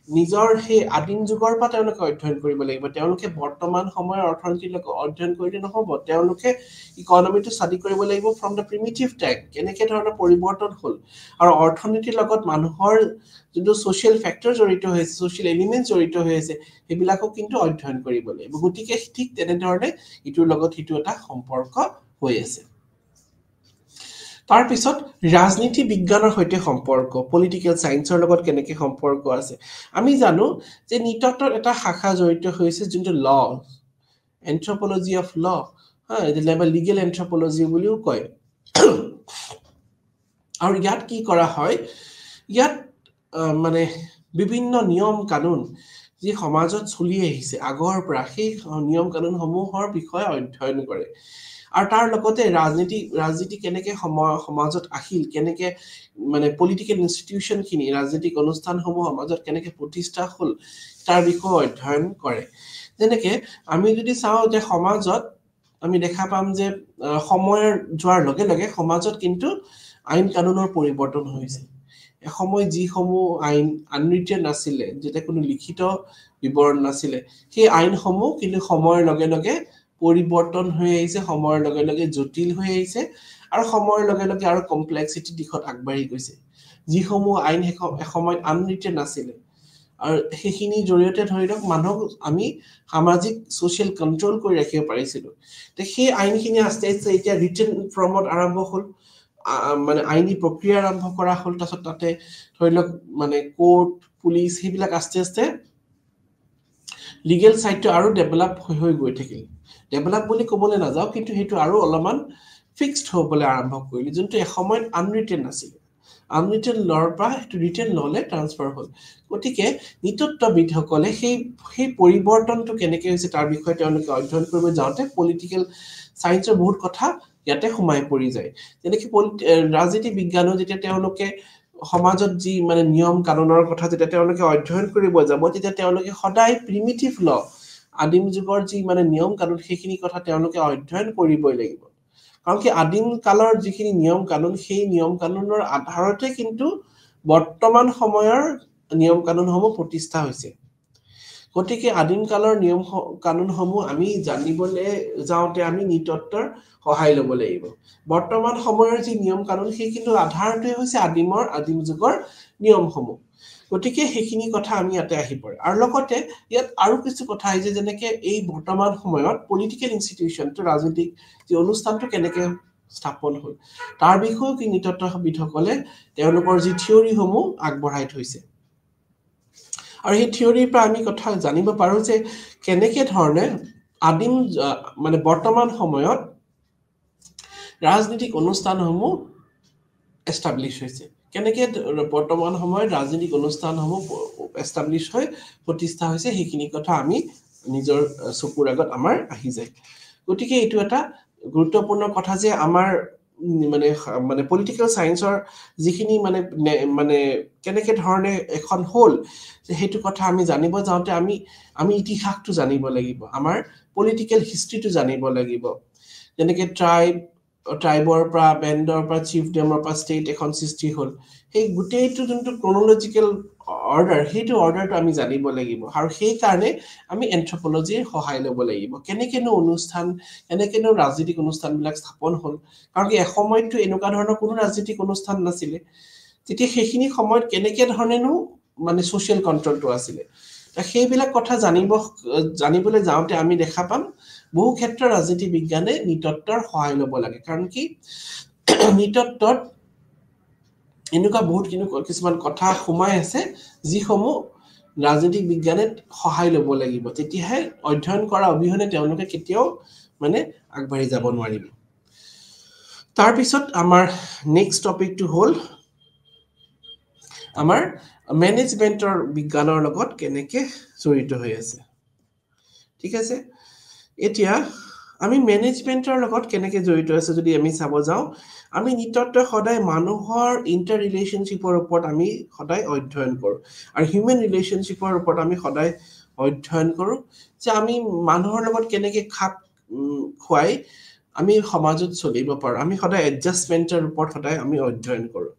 নিজৰ সেই আদিম যুগৰ পৰা তেওঁলোকে অধ্যয়ন কৰিব লাগিব তেওঁলোকে বৰ্তমান সময়ৰ অৰ্থনীতিৰ লগত অধ্যয়ন কৰিলে নহব তেওঁলোকে ইকনমিটো ষ্টাডি কৰিব লাগিব ফ্ৰম দ্য প্ৰিমিটিভ টাইম কেনেকে ধৰণৰ পৰিৱৰ্তন হ'ল আৰু অৰ্থনীতিৰ লগত মানুহৰ যোনটো ছ'চিয়েল ফেক্টৰ জড়িত হৈ আছে ছ'চিয়েল এলিমেণ্ট জড়িত হৈ আছে সেইবিলাকো কিন্তু অধ্যয়ন কৰিব লাগিব গতিকে ঠিক তেনেধৰণে ইটোৰ লগত সিটো এটা সম্পৰ্ক হৈ আছে তাৰ পিছত ৰাজনীতি বিজ্ঞানৰ সৈতে সম্পৰ্ক পলিটিক্যাল সায়েন্সৰ লগত কেনেকে সম্পৰ্ক আছে আমি জানো যে নিটতৰ এটা শাখা জড়িত হৈছে যোনটো ল এন্থ্ৰোপলজি অফ ল এটা লিগেল এন্থ্ৰোপলজি বুলিও কয় আৰু ইয়াত কি কৰা হয় ইয়াত মানে বিভিন্ন নিয়ম কানুন যি সমাজত চলি আহিছে আগৰ পৰা সেই নিয়ম কানুনসমূহৰ বিষয়ে অধ্যয়ন কৰে আৰু তাৰ লগতে ৰাজনীতি কেনেকে সমাজত আহিল কেনেকে মানে পলিটিক্যাল ইনষ্টিটিউচন খিনি ৰাজনৈতিক অনুষ্ঠানসমূহ সমাজত কেনেকে প্ৰতিষ্ঠা হ'ল তাৰ বিষয়ে অধ্যয়ন কৰে যেনেকে আমি যদি চাওঁ যে সমাজত আমি দেখা পাম যে সময়ৰ যোৱাৰ লগে লগে সমাজত কিন্তু আইন কানুনৰ পৰিৱৰ্তন হৈছে এসময় যিসমূহ আইন আনৰিটেন নাছিলে যেতিয়া কোনো লিখিত বিৱৰণ নাছিলে সেই আইনসমূহ কিন্তু সময়ৰ লগে লগে পৰিৱৰ্তন হৈ আহিছে সময়ৰ লগে লগে জটিল হৈ আহিছে আৰু সময়ৰ লগে লগে আৰু কমপ্লেক্সিটি দিশত আগবাঢ়ি গৈছে যিসমূহ আইন এসময়ত আনৰিটেন নাছিলে আৰু সেইখিনি জৰিয়তে ধৰি লওক মানুহক আমি সামাজিক সোশ্যাল কন্ট্ৰোল কৰি ৰাখিব পাৰিছিলো তে সেই আইনখিনি আস্তে আস্তে এতিয়া ৰিটেন ফৰ্মত আৰম্ভ হ'ল মানে আইনী প্ৰক্ৰিয়া আৰম্ভ কৰা হ'ল তাৰছত তাতে ধৰি লওক মানে কোৰ্ট পুলিশ সেইবিলাক আস্তে আস্তে লিগেল সাইডটো আৰু ডেভেলপ হৈ গৈ থাকিল ডেভেলপ বুলি ক'বলৈ নাযাওঁ কিন্তু সেইটো আৰু অলপমান ফিক্সড হ'বলৈ আৰম্ভ কৰিলে যোনটো এসময়ত আনৰিটেন নাছিলে আনৰিটেন লৰ পৰা সেইটো ৰিটেন ললে ট্ৰান্সফাৰ হ'ল গতিকে নৃতত্ববিদসকলে সেই পৰিৱৰ্তনটো কেনেকৈ হৈছে তাৰ বিষয়ে তেওঁলোকে অধ্যয়ন কৰিব যাওঁতে পলিটিক্যাল সায়েন্সৰ বহুত কথা ইয়াতে সোমাই পৰি যায় যেনেকৈ ৰাজনীতি বিজ্ঞানো যেতিয়া তেওঁলোকে সমাজত যি মানে নিয়ম কানুনৰ কথা যেতিয়া তেওঁলোকে অধ্যয়ন কৰিব যাব তেতিয়া তেওঁলোকে সদায় প্ৰিমিটিভ ল আদিম যুগৰ যি মানে নিয়ম কানুন সেইখিনি কথা তেওঁলোকে অধ্যয়ন কৰিবই লাগিব কাৰণ কি আদিম কালৰ যিখিনি নিয়ম কানুন সেই নিয়ম কানুনৰ আধাৰতে কিন্তু বৰ্তমান সময়ৰ নিয়ম কানুনসমূহ প্ৰতিষ্ঠা হৈছে গতিকে আদিম কালৰ নিয়ম কানুনসমূহ আমি জানিবলৈ যাওঁতে আমি নৃতত্বৰ সহায় ল'ব লাগিব বৰ্তমান সময়ৰ যি নিয়ম কানুন সেই কিন্তু আধাৰটোৱে হৈছে আদিম যুগৰ নিয়মসমূহ গতিকে সেইখিনি কথা আমি ইয়াতে আহি পৰে আৰু লগতে ইয়াত আৰু কিছু কথা আহিছে যেনেকে এই বৰ্তমান সময়ত পলিটিক্যাল ইনষ্টিটিউচনটো ৰাজনৈতিক যি অনুষ্ঠানটো কেনেকে স্থাপন হ'ল তাৰ বিষয়েও কি নৃতত্ববিদসকলে তেওঁলোকৰ যি থিয়ৰিসমূহ আগবঢ়াই থৈছে আৰু এই থিয়ৰিৰ পৰা আমি কথা জানিব পাৰো যে কেনেকে ধৰণে আদিম মানে বৰ্তমান সময়ত ৰাজনৈতিক অনুষ্ঠানসমূহ এষ্টাব্লিছ হৈছে কেনেকে বৰ্তমান সময়ত ৰাজনৈতিক অনুষ্ঠানসমূহ এষ্টাব্লিছ হৈ প্ৰতিষ্ঠা হৈছে সেইখিনি কথা আমি নিজৰ চকুৰ আগত আমাৰ আহি যায় গতিকে এইটো এটা গুৰুত্বপূৰ্ণ কথা যে আমাৰ মানে পলিটিক্যাল সায়েন্সৰ যিখিনি মানে কেনেকে ধৰণে এখন হ'ল সেইটো কথা আমি জানিব যাওঁতে আমি ইতিহাসটো জানিব লাগিব আমাৰ পলিটিক্যাল হিষ্ট্ৰীটো জানিব লাগিব যেনেকে ট্ৰাইবৰ পৰা বেণ্ডৰ পৰা চিফডেমৰ পৰা ষ্টেট এখন সৃষ্টি হ'ল সেই গোটেইটো যোনটো ক্ৰনলজিক্যাল অৰ্ডাৰ সেইটো অৰ্ডাৰটো আমি জানিব লাগিব আৰু সেই কাৰণে আমি এন্থ্ৰোপলজিৰ সহায় ল'ব লাগিব কেনেকেনো ৰাজনৈতিক অনুষ্ঠানবিলাক স্থাপন হ'ল কাৰণ কি এসময়তটো এনেকুৱা ধৰণৰ কোনো ৰাজনৈতিক অনুষ্ঠান নাছিলে তেতিয়া সেইখিনি সময়ত কেনেকে ধৰণেনো মানে সোশ্যাল কন্ট্ৰোলটো আছিলে সেইবিলাক কথা জানিবলৈ যাওঁতে আমি দেখা পাম বহু ক্ষেত্ৰত ৰাজনীতি বিজ্ঞানে নৃতত্বৰ সহায় ল'ব লাগে কাৰণ কি নৃতত্বত এনেকুৱা বহুত কিছুমান কথা সোমাই আছে যিসমূহ ৰাজনীতিক বিজ্ঞানে সহায় ল'ব লাগিব তেতিয়াহে অধ্যয়ন কৰা অবিহনে তেওঁলোকে কেতিয়াও মানে আগবাঢ়ি যাব নোৱাৰিব তাৰ পিছত আমাৰ নেক্সট টপিকটো হ'ল আমাৰ মেনেজমেন্টৰ বিজ্ঞানৰ লগত কেনেকে জড়িত হৈ আছে ঠিক আছে এতিয়া আমি মেনেজমেন্টৰ লগত কেনেকে জড়িত আছে যদি আমি চাব যাওঁ আমি নৃতত্ব সদায় মানুহৰ ইন্টাৰ ৰিলেশনশ্বিপৰ ওপৰত আমি সদায় অধ্যয়ন কৰোঁ আৰু হিউম্যান ৰিলেশনশ্বিপৰ ওপৰত আমি সদায় অধ্যয়ন কৰোঁ যে আমি মানুহৰ লগত কেনেকে খাপ খুৱাই আমি সমাজত চলিব পাৰো আমি সদায় এডজাষ্টমেন্টৰ ওপৰত সদায় আমি অধ্যয়ন কৰো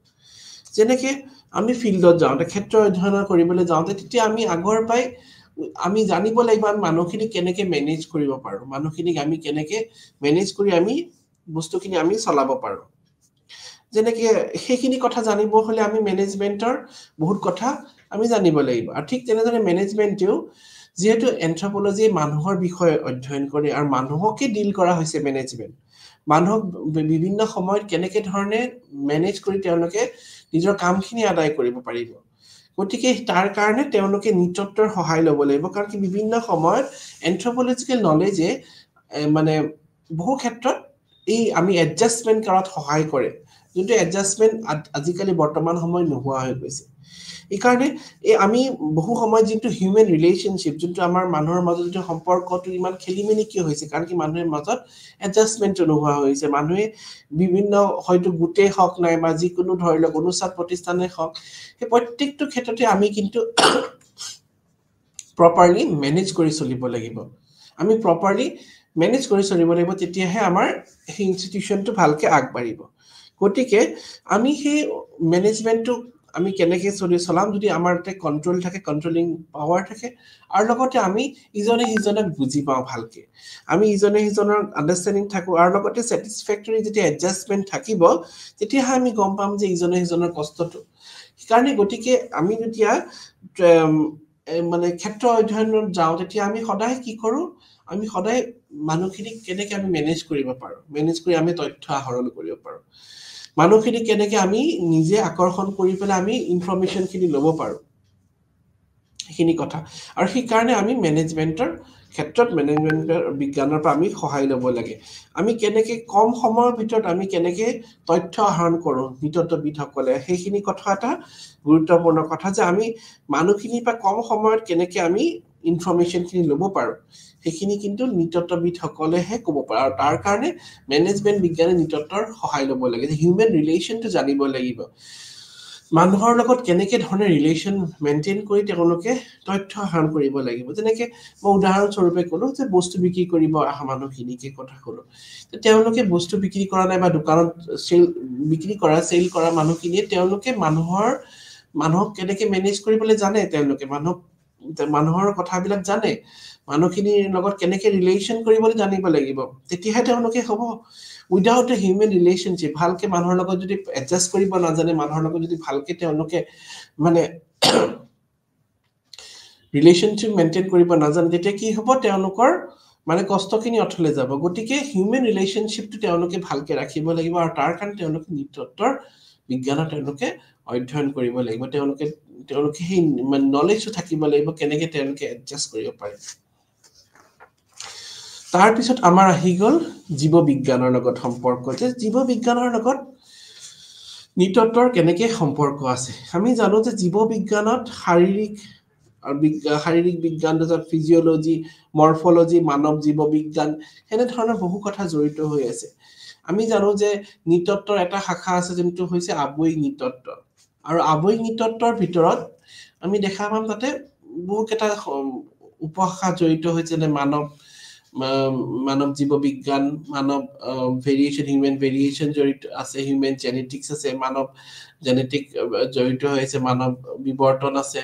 যেনেকে আমি ফিল্ডত যাওঁতে ক্ষেত্ৰ অধ্যয়ন কৰিবলৈ যাওঁতে তেতিয়া আমি আগৰ পাই আমি জানিব লাগিব মানুহখিনি কেনেকে মেনেজ কৰিব পাৰো মানুহখিনিক আমি কেনেকে মেনেজ কৰি আমি বস্তুখিনি আমি চলাব পাৰো যেনেকে সেইখিনি কথা জানিব হলে আমি মেনেজমেন্টৰ বহুত কথা আমি জানিব লাগিব আৰু ঠিক তেনেদৰে মেনেজমেন্টেও যেহেতু এন্থ্ৰোপলজি মানুহৰ বিষয়ে অধ্যয়ন কৰে আৰু মানুহকে ডিল কৰা হৈছে মেনেজমেন্ট মানুহক বিভিন্ন সময়ত কেনেকে ধৰণে মেনেজ কৰি তেওঁলোকে নিজৰ কামখিনি আদায় কৰিব পাৰিব গতিকে তাৰ কাৰণে তেওঁলোকে নিতত্বৰ সহায় ল'ব লাগিব কাৰণ কি বিভিন্ন সময়ত এন্থ্ৰোপলজিকেল নলেজে মানে বহু ক্ষেত্ৰত এই আমি এডজাষ্টমেন্ট কৰাত সহায় কৰে যোনটো এডজাষ্টমেন্ট আজিকালি বৰ্তমান সময় নোহোৱা হৈ গৈছে এই কাৰণে আমি বহু সময় যোনটো হিউম্যান ৰিলেশনশিপ যোনটো আমাৰ মানুহৰ মাজত যোনটো সম্পৰ্কটো ইমান খেলিমেলি কিয় হৈছে কাৰণ কি মানুহৰ মাজত এডজাষ্টমেন্ট নোহোৱা হৈছে মানুহে বিভিন্ন হয়তো গোটেই হক নাই বা যিকোনো ধৰি লওক অনুষ্ঠান প্ৰতিষ্ঠানে হক সেই প্ৰত্যেকটো ক্ষেত্ৰতে আমি কিন্তু প্ৰপাৰলি মেনেজ কৰি চলিব লাগিব আমি প্ৰপাৰলি মেনেজ কৰি চলিব লাগিব তেতিয়াহে আমাৰ সেই ইনষ্টিটিউচনটো ভালকে আগবাঢ়িব গতিকে আমি সেই মেনেজমেন্টটো আমি কেনেকে চলাম যদি আমাৰ তে কন্ট্ৰোল থাকে কন্ট্ৰোলিং পাৱাৰ থাকে আৰু লগতে আমি ইজনে সিজনক বুজি পাওঁ ভালকে আমি ইজনে সিজনৰ আন্ডাৰষ্টেণ্ডিং থাকো আৰু লগতে স্যাটিসফ্যাক্টৰি যেতিয়া এডজাষ্টমেন্ট থাকিব তেতিয়া আমি গম পাম যে ইজনে সিজনৰ কষ্টটো কাৰণে গতিকে আমি যেতিয়া মানে ক্ষেত্ৰ অধ্যয়নত যাওঁ তেতিয়া আমি সদায় কি কৰো আমি সদায় মানুহখিনিক কেনেকে আমি মেনেজ কৰিব পাৰো মেনেজ কৰি আমি তথ্য আহৰণ কৰিব পাৰো মানুহখিনি কেনেকে আমি নিজে আকৰ্ষণ কৰি পেলাই আমি ইনফৰমেশন খিনি ল'ব পাৰো এইখিনি কথা আৰু সেই কাৰণে আমি মেনেজমেন্টৰ ক্ষেত্ৰত মেনেজমেন্টৰ বিজ্ঞানৰ পৰা আমি সহায় ল'ব লাগে আমি কেনেকে কম সময়ৰ ভিতৰত আমি কেনেকে তথ্য আহৰণ কৰো নিতত্ববিদসকলে সেইখিনি কথা এটা গুৰুত্বপূৰ্ণ কথা যে আমি মানুহখিনি পৰা কম সময়ত কেনেকে আমি ইনফৰমেশন খিনি ল'ব পাৰো সেইখিনি কিন্তু নিতত্ববিদসকলেহে ক'ব পাৰে আৰু তাৰ কাৰণে মেনেজমেন্ট বিজ্ঞানে নিতত্বৰ সহায় ল'ব লাগে যে হিউম্যান ৰিলেশনটো জানিব লাগিব মানুহৰ লগত কেনেকে ধৰণে ৰিলেশন মেইনটেইন কৰি তেওঁলোকে তথ্য আহৰণ কৰিব লাগিব যেনেকে মই উদাহৰণ স্বৰূপে ক'লো যে বস্তু বিক্ৰী কৰিব আহা মানুহখিনিকে কথা ক'লো তেওঁলোকে বস্তু বিক্ৰী কৰা নাই বা দোকানত সেল বিক্ৰী কৰা সেল কৰা মানুহখিনিয়ে তেওঁলোকে মানুহক কেনেকে মেনেজ কৰিবলৈ জানে তেওঁলোকে মানুহৰ কথাবিলাক জানে মানুহখিনিৰ লগত কেনেকে ৰিলেশন কৰিবলৈ জানিব লাগিব তেতিয়াহে তেওঁলোকে হ'ব উইদাউট এ হিউম্যান ৰিলেশনশিপ ভালকে মানুহৰ লগত যদি এডজাষ্ট কৰিব নাজানে মানুহৰ লগত যদি ভালকে তেওঁলোকে মানে ৰিলেশনশিপ মেইনটেইন কৰিব নাজানে তেতিয়া কি হ'ব তেওঁলোকৰ মানে কষ্টখিনি অথলে যাব গতিকে হিউম্যান ৰিলেশনশিপটো তেওঁলোকে ভালকে ৰাখিব লাগিব আৰু তাৰ কাৰণে তেওঁলোকে নিতত্বৰ বিজ্ঞানত তেওঁলোকে অধ্যয়ন কৰিব লাগিব তেওঁলোকে সেই নলেজটো থাকিব লাগিব কেনেকে তেওঁলোকে এডজাষ্ট কৰিব পাৰে তাৰ পিছত আমাৰ আহি গল জীৱ বিজ্ঞানৰ লগত সম্পৰ্ক যে জীৱ বিজ্ঞানৰ লগত নিতত্বৰ কেনেকে সম্পৰ্ক আছে আমি জানো যে জীৱ বিজ্ঞানত শাৰীৰিক বিজ্ঞান ফিজিঅলজি মৰফলজি মানৱ জীৱ বিজ্ঞান হেনে ধৰণৰ বহু কথা জড়িত হৈ আছে আমি জানো যে নিতত্বৰ এটা শাখা আছে যোনটো হৈছে আবয়িক নিতত্ব আৰু আবয়িক নিতত্বৰ ভিতৰত আমি দেখা পাম তাতে বহুত এটা উপশাখা জড়িত হৈছে যে মানৱ জীৱ বিজ্ঞান মানৱ ভেৰিয়েশন হিউম্যান ভেৰিয়েশন জড়িত আছে হিউম্যান জেনেটিক্স আছে মানৱ জেনেটিক জড়িত হৈছে মানৱ বিৱৰ্তন আছে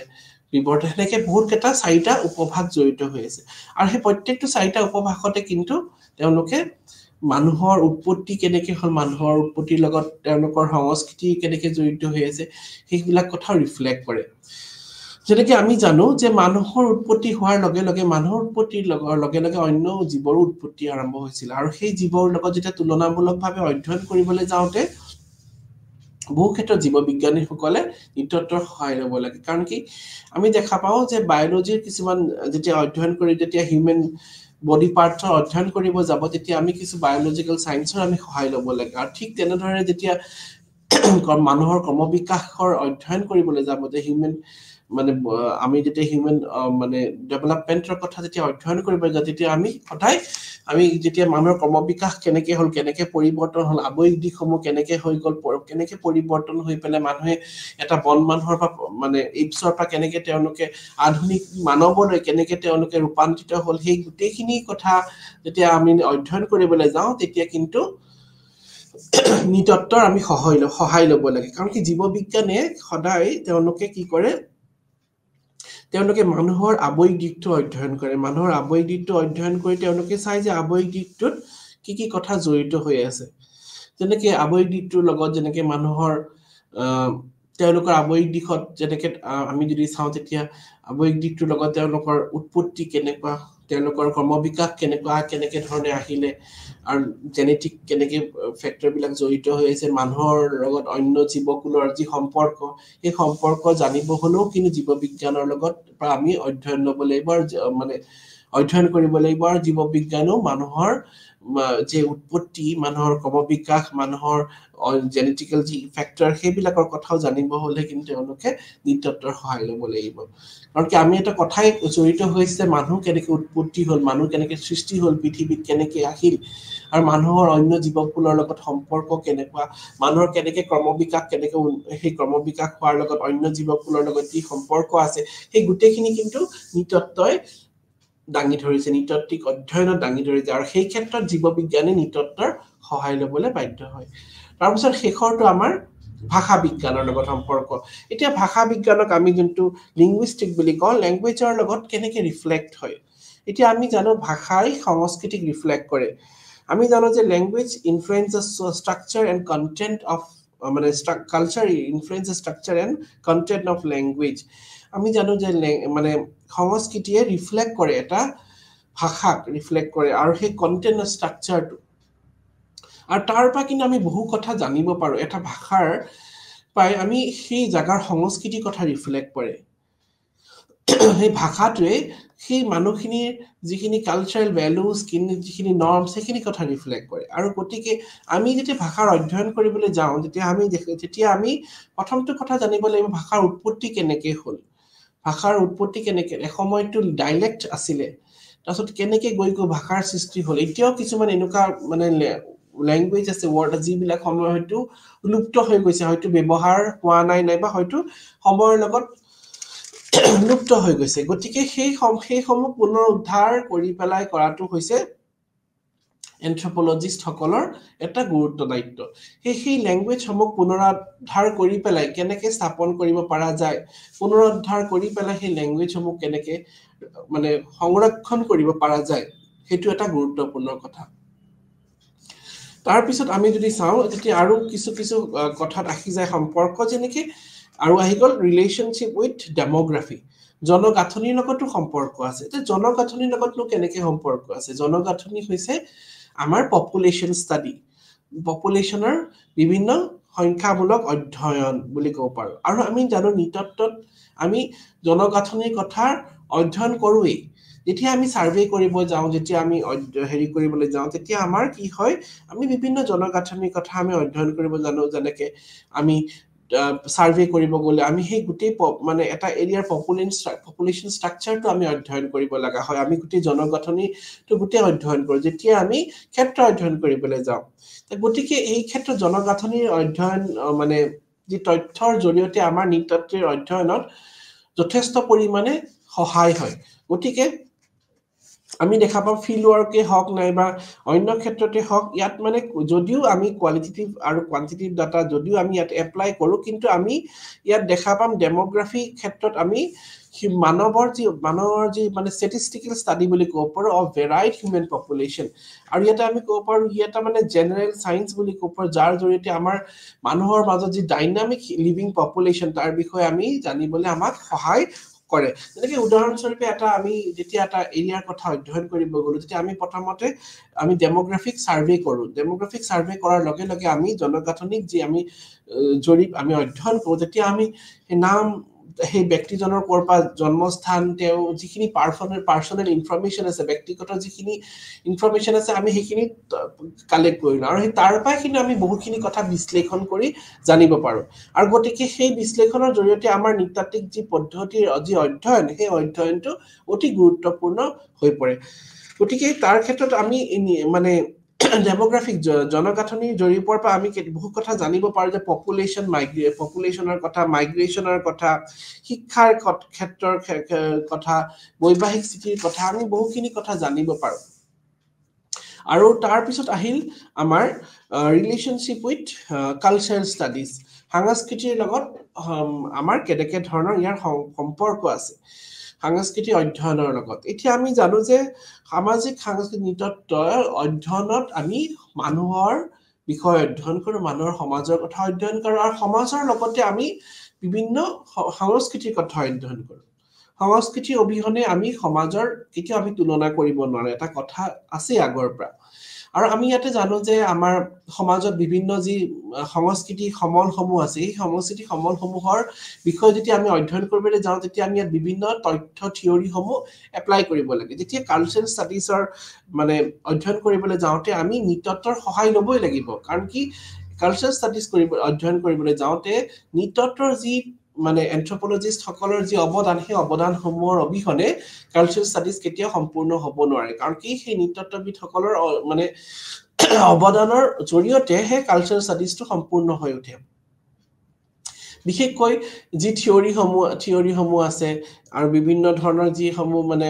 বিৱৰ্তন হেনেকে বহুত কেইটা চাৰিটা উপভাগ জড়িত হৈ আছে আৰু সেই প্ৰত্যেকটো চাৰিটা উপভাগতে কিন্তু তেওঁলোকে মানুহৰ উৎপত্তি কেনেকে হল মানুহৰ উৎপত্তিৰ লগত তেওঁলোকৰ সংস্কৃতি কেনেকে জড়িত হৈ আছে সেইবিলাক কথা ৰিফ্লেক্ট কৰে যেনেকে আমি জানো যে মানুহৰ উৎপত্তি হোৱাৰ লগে লগে মানুহৰ উৎপত্তিৰ লগে লগে অন্য জীৱৰ উৎপত্তি আৰম্ভ হৈছিল আৰু সেই জীৱৰ লগত যেতিয়া তুলনামূলকভাৱে অধ্যয়ন কৰিবলৈ যাওঁতে বহু ক্ষেত্ৰত জীৱ বিজ্ঞানীসকলে নিতত্বৰ সহায় ল'ব লাগে কাৰণ কি আমি দেখা পাওঁ যে বায়োলজিৰ কিছুমান যেতিয়া অধ্যয়ন কৰি যেতিয়া হিউম্যান বডি পাৰ্টছৰ অধ্যয়ন কৰিব যাব তেতিয়া আমি কিছু বায়োলজিক্যাল সায়েন্সৰ আমি সহায় ল'ব লাগে আৰু ঠিক তেনেদৰে যেতিয়া মানুহৰ ক্ৰমবিকাশৰ অধ্যয়ন কৰিবলৈ যাব যে হিউম্যান মানে আমি যেতিয়া হিউম্যান মানে ডেভেলপমেন্টৰ কথা যেতিয়া অধ্যয়ন কৰিব যাওঁ তেতিয়া আমি সদায় আমি যেতিয়া মানুহৰ ক্ৰমবিকাশ কেনেকে হ'ল কেনেকে পৰিৱৰ্তন হ'ল আৱেগিক দিশসমূহ কেনেকে হৈ গ'ল কেনেকে পৰিৱৰ্তন হৈ পেলাই মানুহে এটা বন মানুহৰ মানে ইপছৰ পৰা কেনেকে তেওঁলোকে আধুনিক মানৱলৈ কেনেকে তেওঁলোকে ৰূপান্তৰিত হ'ল সেই গোটেইখিনি কথা যেতিয়া আমি অধ্যয়ন কৰিবলৈ যাওঁ তেতিয়া কিন্তু নৃতত্বৰ আমি সহায় ল'ব লাগে কাৰণ কি জীৱ বিজ্ঞানে সদায় তেওঁলোকে কি কৰে তেওঁলোকে মানুহৰ আৱেগিক দিশটো অধ্যয়ন কৰে মানুহৰ আৱেগিক দিশটো অধ্যয়ন কৰি তেওঁলোকে চাই যে আৱেগিক দিশটোত কি কথা জড়িত হৈ আছে যেনেকে আৱেগিক দিশটোৰ লগত যেনেকে মানুহৰ তেওঁলোকৰ আৱেগিক দিশত যেনেকে আমি যদি চাওঁ তেতিয়া আৱেগিক দিশটোৰ লগত তেওঁলোকৰ উৎপত্তি কেনেকুৱা তেওঁলোকৰ ক্ৰমবিকাশ কেনেকে ধৰণে আহিলে আৰু জেনেটিক কেনেকে ফেক্টৰবিলাক জড়িত হৈ আছে মানুহৰ লগত অন্য জীৱকুলৰ যি সম্পৰ্ক এই সম্পৰ্ক জানিব হলেও কিন্তু জীৱ বিজ্ঞানৰ লগত আমি অধ্যয়ন ল'ব লাগিব মানে অধ্যয়ন কৰিব লাগিব আৰু জীৱ বিজ্ঞানো মানুহৰ যে উৎপত্তি মানুহৰ ক্ৰমবিকাশ মানুহৰ জেনেটিকেল যি ফেক্টৰ সেইবিলাকৰ কথাও জানিব হলে কিন্তু তেওঁলোকে নৃতত্বৰ সহায় ল'ব লাগিব কাৰণ কি আমি এটা কথাই জড়িত হৈছে মানুহ কেনেকে উৎপত্তি হ'ল মানুহ কেনেকে সৃষ্টি হ'ল পৃথিৱীত কেনেকে আহিল আৰু মানুহৰ অন্য জীৱকুলৰ লগত সম্পৰ্ক কেনেকুৱা মানুহৰ কেনেকে ক্ৰমবিকাশ কেনেকে সেই ক্ৰমবিকাশ হোৱাৰ লগত অন্য জীৱকুলৰ লগত কি সম্পৰ্ক আছে সেই গোটেইখিনি কিন্তু নৃতত্বই দাঙি ধৰিছে নৃতাত্ত্বিক অধ্যয়নত দাঙি ধৰিছে আৰু সেই ক্ষেত্ৰত জীৱ বিজ্ঞানে নৃতত্বৰ সহায় ল'বলৈ বাধ্য হয় তাৰপিছত শেষৰটো আমাৰ ভাষা বিজ্ঞানৰ লগত সম্পৰ্ক এতিয়া ভাষা বিজ্ঞানক আমি যোনটো লিংগুইষ্টিক বুলি কওঁ ল্যাঙ্গুৱেজৰ লগত কেনেকে ৰিফ্লেক্ট হয় এতিয়া আমি জানো ভাষাই সংস্কৃতিক ৰিফ্লেক্ট কৰে আমি জানো যে language influences structure and content of মানে culture influences structure and content of language আমি জানো যে মানে সংস্কৃতিয়ে ৰিফ্লেক্ট কৰে এটা ভাষাক ৰিফ্লেক্ট কৰে আৰু সেই কন্টেন্ট ষ্ট্ৰাকচাৰটো আৰু তাৰ পৰা কিন্তু আমি বহু কথা জানিব পাৰো এটা ভাষাৰ পাই আমি সেই জাগাৰ সংস্কৃতিৰ কথা ৰিফ্লেক্ট কৰে সেই ভাষাটোৱে সেই মানুহখিনিৰ যিখিনি কালচাৰেল ভ্যালুজ যিখিনি নৰ্মছ সেইখিনি কথা ৰিফ্লেক্ট কৰে আৰু গতিকে আমি যেতিয়া ভাষাৰ অধ্যয়ন কৰিবলৈ যাওঁ তেতিয়া আমি প্ৰথমটো কথা জানিব লাগিব ভাষাৰ উৎপত্তি কেনেকে হ'ল ভাষাৰ উৎপত্তি কেনেকে এসময়তো ডাইলেক্ট আছিলে তাৰপিছত কেনেকে গৈ ভাষাৰ সৃষ্টি হ'ল এতিয়াও কিছুমান এনেকুৱা মানে ল্যাঙ্গুৱেজ আছে ওয়াৰ্ড যিবিলাক সময় হয়তো লুপ্ত হৈ গৈছে হয়তো ব্যৱহাৰ হোৱা নাই নাইবা হয়তো সময়ৰ লগত লুপ্ত হৈ গৈছে গতিকে সেইসমূহ পুনৰ উদ্ধাৰ কৰি পেলাই কৰাটো হৈছে এন্থ্ৰোপলজিষ্ট সকলৰ এটা গুৰুত্ব দায়িত্ব সেই ল্যাঙ্গুৱেজসমূহ পুনৰুদ্ধাৰ কৰি পেলাই কেনেকে স্থাপন কৰিব পৰা যায় পুনৰুদ্ধাৰ কৰি পেলাই সেই ল্যাঙ্গুৱেজসমূহ কেনেকে মানে সংৰক্ষণ কৰিব পৰা যায় সেইটো এটা গুৰুত্বপূৰ্ণ কথা তাৰ পিছত আমি যদি চাওঁ তেতিয়া আৰু কিছু কথাত আহি যায় সম্পৰ্ক যেনেকে আৰু আহি গ'ল ৰিলেশনশ্বিপ উইথ ডেমোগ্ৰাফি জনগাঁথনিৰ লগতো সম্পৰ্ক আছে যে জনগাঁথনিৰ লগতনো কেনেকে সম্পৰ্ক আছে জনগাঁথনি হৈছে আমাৰ পপুলেশ্যন ষ্টাডি পপুলেশ্যনৰ বিভিন্ন সংখ্যামূলক অধ্যয়ন বুলি ক'ব পাৰো আৰু আমি জানো নৃতত্বত আমি জনগাঁথনিৰ কথা অধ্যয়ন কৰোৱেই যেতিয়া আমি সাৰ্ভে কৰিব যাওঁ যেতিয়া আমি হেৰি কৰিবলৈ যাওঁ তেতিয়া আমাৰ কি হয় আমি বিভিন্ন জনগাঁথনিৰ কথা আমি অধ্যয়ন কৰিব জানো যেনেকে আমি সাৰ্ভে কৰিব গলে আমি সেই গুটেই মানে এটা এৰিয়াৰ পপুলেশ্যন ষ্ট্ৰাকচাৰটো আমি অধ্যয়ন কৰিব লগা হয় আমি গুটেই জনগাঁথনিটো গুটেই অধ্যয়ন কৰো যেতিয়া আমি ক্ষেত্ৰ অধ্যয়ন কৰিবলৈ যাওঁ গতিকে এই ক্ষেত্ৰত জনগাঁথনিৰ অধ্যয়ন মানে যি তথ্যৰ জৰিয়তে আমাৰ নৃতাত্ত্বিক অধ্যয়নত যথেষ্ট পৰিমাণে সহায় হয় গতিকে আমি দেখা পাওঁ ফিল্ড ওয়াৰ্কে হওক নাইবা অন্য ক্ষেত্ৰতে হওক ইয়াত মানে যদিও আমি কোৱালিটেটিভ আৰু কোৱান্টিটেটিভ ডাটা যদিও আমি ইয়াত এপ্লাই কৰো কিন্তু আমি ইয়াত দেখা পাম ডেমোগ্ৰাফি ক্ষেত্ৰত আমি মানৱৰ যি মানে ষ্টেটিষ্টিকেল ষ্টাডি বুলি ক'ব পাৰো অফ ভেৰাইড হিউমেন পপুলেশ্যন আৰু ইয়াতে আমি ক'ব পাৰো এটা মানে জেনেৰেল সায়েন্স বুলি ক'ব পাৰো যাৰ জৰিয়তে আমাৰ মানুহৰ মাজত যি ডাইনামিক লিভিং পপুলেশ্যন তাৰ বিষয়ে আমি জানিবলৈ আমাক সহায় কৰে যেনেকে উদাহৰণস্বৰূপে আমি যেতিয়া এটা এৰিয়াৰ কথা অধ্যয়ন কৰিব গলো তেতিয়া আমি প্ৰথমতে আমি ডেমোগ্ৰাফিক সাৰ্ভে কৰো ডেমোগ্ৰাফিক সাৰ্ভে কৰাৰ লগে লগে আমি জনগাঁথনিক যি আমি জৰিপ আমি অধ্যয়ন কৰো তেতিয়া আমি নাম সেই ব্যক্তিজনৰ কৰপা জন্মস্থান তেওঁ যিখিনি পাৰ্সোনেল ইনফৰমেশন আছে ব্যক্তিগত যিখিনি ইনফৰমেশন আছে আমি সেইখিনি কালেক্ট কৰিলো আৰু সেই তাৰ পৰাই কিন্তু আমি বহুখিনি কথা বিশ্লেষণ কৰি জানিব পাৰো আৰু গতিকে সেই বিশ্লেষণৰ জৰিয়তে আমাৰ নৃতাত্ত্বিক যি পদ্ধতিৰ যি অধ্যয়ন সেই অধ্যয়নটো অতি গুৰুত্বপূৰ্ণ হৈ পৰে গতিকে তাৰ ক্ষেত্ৰত আমি মানে ডেমোগ্ৰাফিক জনগাঁথনিৰ জৰীপৰ পৰা আমি বহু কথা জানিব পাৰো যে পপুলেশ্যনৰ কথা, মাইগ্ৰেশ্যনৰ কথা, শিক্ষাৰ ক্ষেত্ৰৰ কথা, বৈবাহিক স্থিতিৰ কথা, আমি বহুখিনি কথা জানিব পাৰো। আৰু তাৰ পিছত আহিল আমাৰ ৰিলেশ্যনশ্বিপ উইথ কালচাৰেল ষ্টাডিজ, সাংস্কৃতিৰ লগত আমাৰ কেনেকে ধৰণৰ ইয়াৰ সম্পৰ্ক আছে সাংস্কৃতিক অধ্যয়নৰ লগত। এতিয়া আমি জানো যে সামাজিক সাংস্কৃতিক নৃতত্বৰ অধ্যয়নত আমি মানুহৰ বিষয় অধ্যয়ন কৰো, মানুহৰ সমাজৰ কথা অধ্যয়ন কৰো, আৰু সমাজৰ লগতে আমি বিভিন্ন সংস্কৃতিৰ কথা অধ্যয়ন কৰো। সংস্কৃতি অবিহনে আমি সমাজৰ কেতিয়াও আমি তুলনা কৰিব নোৱাৰো, এটা কথা আছে আগৰ পৰা। আৰু আমি ইয়াতে জানো যে আমাৰ সমাজত বিভিন্ন যি সংস্কৃতি সমলসমূহ আছে, এই সংস্কৃতি সমলসমূহৰ বিষয়ে যেতিয়া আমি অধ্যয়ন কৰিবলৈ যাওঁ তেতিয়া আমি ইয়াত বিভিন্ন তথ্য থিয়ৰিসমূহ এপ্লাই কৰিব লাগে। যেতিয়া কালচাৰেল ষ্টাডিজৰ মানে অধ্যয়ন কৰিবলৈ যাওঁতে আমি নৃতত্বৰ সহায় ল'বই লাগিব, কাৰণ কি কালচাৰেল ষ্টাডিজ অধ্যয়ন কৰিবলৈ যাওঁতে নৃতত্বৰ যি মানে এন্থ্ৰপলজিষ্ট সকলৰ যি অৱদান, সেই অৱদানসমূহৰ অবিহনে কালচাৰেল ষ্টাডিজ কেতিয়াও সম্পূৰ্ণ হ'ব নোৱাৰে। কাৰণ কি সেই নৃতত্ববিদ সকলৰ মানে অৱদানৰ জৰিয়তেহে কালচাৰেল ষ্টাডিজটো সম্পূৰ্ণ হৈ উঠে। বিশেষকৈ যি থিয়ৰিসমূহ আছে আৰু বিভিন্ন ধৰণৰ যিসমূহ মানে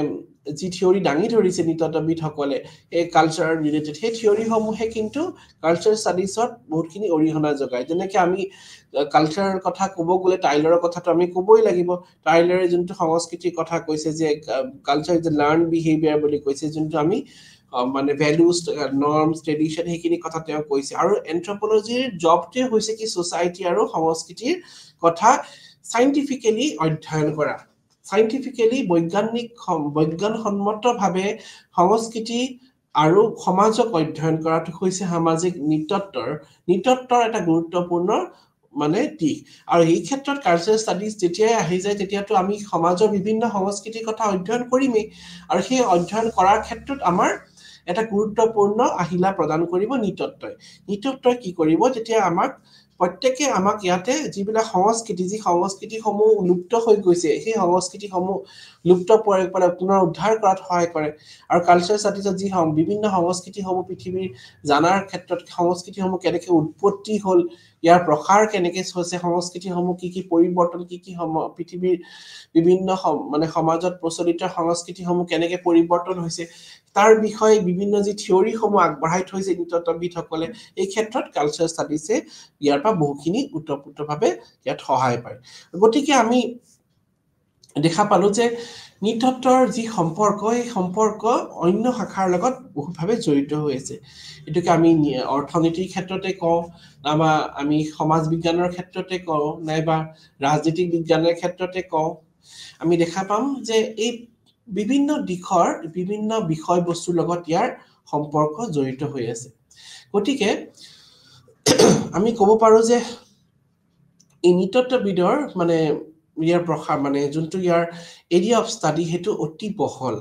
যি থিয়ৰি দাঙি ধৰিছে নৃতত্ববিদসকলে এই কালচাৰ ৰিলেটেড, সেই থিয়ৰিসমূহে কিন্তু কালচাৰেল ষ্টাডিজত বহুতখিনি অৰিহণা যোগায়। যেনেকে আমি কালচাৰৰ কথা ক'ব গ'লে টাইলাৰৰ কথাটো আমি ক'বই লাগিব। টাইলাৰে যোনটো সংস্কৃতিৰ কথা কৈছে যে culture is a learn behaviour বুলি কৈছে, যোনটো আমি মানে ভেলুজ, নৰ্মছ, ট্ৰেডিশ্যন, সেইখিনি কথা তেওঁ কৈছে। আৰু এন্থ্ৰপলজিৰ জবটোৱে হৈছে কি ছ'চাইটি আৰু সংস্কৃতিৰ কথা চাইণ্টিফিকেলি অধ্যয়ন কৰা, চাইণ্টিফিকেলি বৈজ্ঞানসন্মতভাৱে সংস্কৃতি আৰু সমাজক অধ্যয়ন কৰাটো হৈছে সামাজিক নৃতত্বৰ এটা গুৰুত্বপূৰ্ণ মানে দিশ। আৰু এই ক্ষেত্ৰত কালচাৰেল ষ্টাডিজ যেতিয়াই আহি যায় তেতিয়াতো আমি সমাজৰ বিভিন্ন সংস্কৃতিৰ কথা অধ্যয়ন কৰিমেই, আৰু সেই অধ্যয়ন কৰাৰ ক্ষেত্ৰত আমাৰ এটা গুৰুত্বপূৰ্ণ আহিলা প্ৰদান কৰিব নৃতত্বই। নৃতত্বই কি কৰিব, যেতিয়া প্ৰত্যেকে আমাক ইয়াতে যিবিলাক যি সংস্কৃতিসমূহ লুপ্ত হৈ গৈছে, সেই সংস্কৃতিসমূহ লুপ্ত পুনৰ উদ্ধাৰ কৰাত সহায় কৰে। আৰু কালচাৰেল ষ্টাডিজত যি বিভিন্ন সংস্কৃতিসমূহ পৃথিৱীৰ জানাৰ ক্ষেত্ৰত সংস্কৃতিসমূহ কেনেকে উৎপত্তি হ'ল, ইয়াৰ প্ৰসাৰ কেনেকে হৈছে, সংস্কৃতিসমূহ কি পৰিৱৰ্তন, কি পৃথিৱীৰ বিভিন্ন মানে সমাজত প্ৰচলিত সংস্কৃতিসমূহ কেনেকে পৰিৱৰ্তন হৈছে, তাৰ বিষয়ে বিভিন্ন যি থিয়ৰিসমূহ আগবঢ়াই থৈছে নৃতত্ববিদসকলে, এই ক্ষেত্ৰত কালচাৰেল ষ্টাডিজে ইয়াৰ পৰা বহুখিনি ওতঃপ্ৰোতভাৱে ইয়াত সহায় পায়। গতিকে আমি দেখা পালো যে নৃতত্বৰ যি সম্পৰ্ক, এই সম্পৰ্ক অন্য শাখাৰ লগত বহুভাৱে জড়িত হৈ আছে। এইটোকে আমি অৰ্থনীতিৰ ক্ষেত্ৰতে কওঁ, নাইবা আমি সমাজ বিজ্ঞানৰ ক্ষেত্ৰতে কওঁ, নাইবা ৰাজনীতিক বিজ্ঞানৰ ক্ষেত্ৰতে কওঁ, আমি দেখা পাম যে এই বিভিন্ন দিশৰ বিভিন্ন বিষয়বস্তুৰ লগত ইয়াৰ সম্পৰ্ক জড়িত হৈ আছে। গতিকে আমি ক'ব পাৰো যে এই নৃতত্ববিদৰ মানে ইয়াৰ প্ৰসাৰ মানে যোনটো ইয়াৰ এৰিয়া অফ ষ্টাডি সেইটো অতি বহল।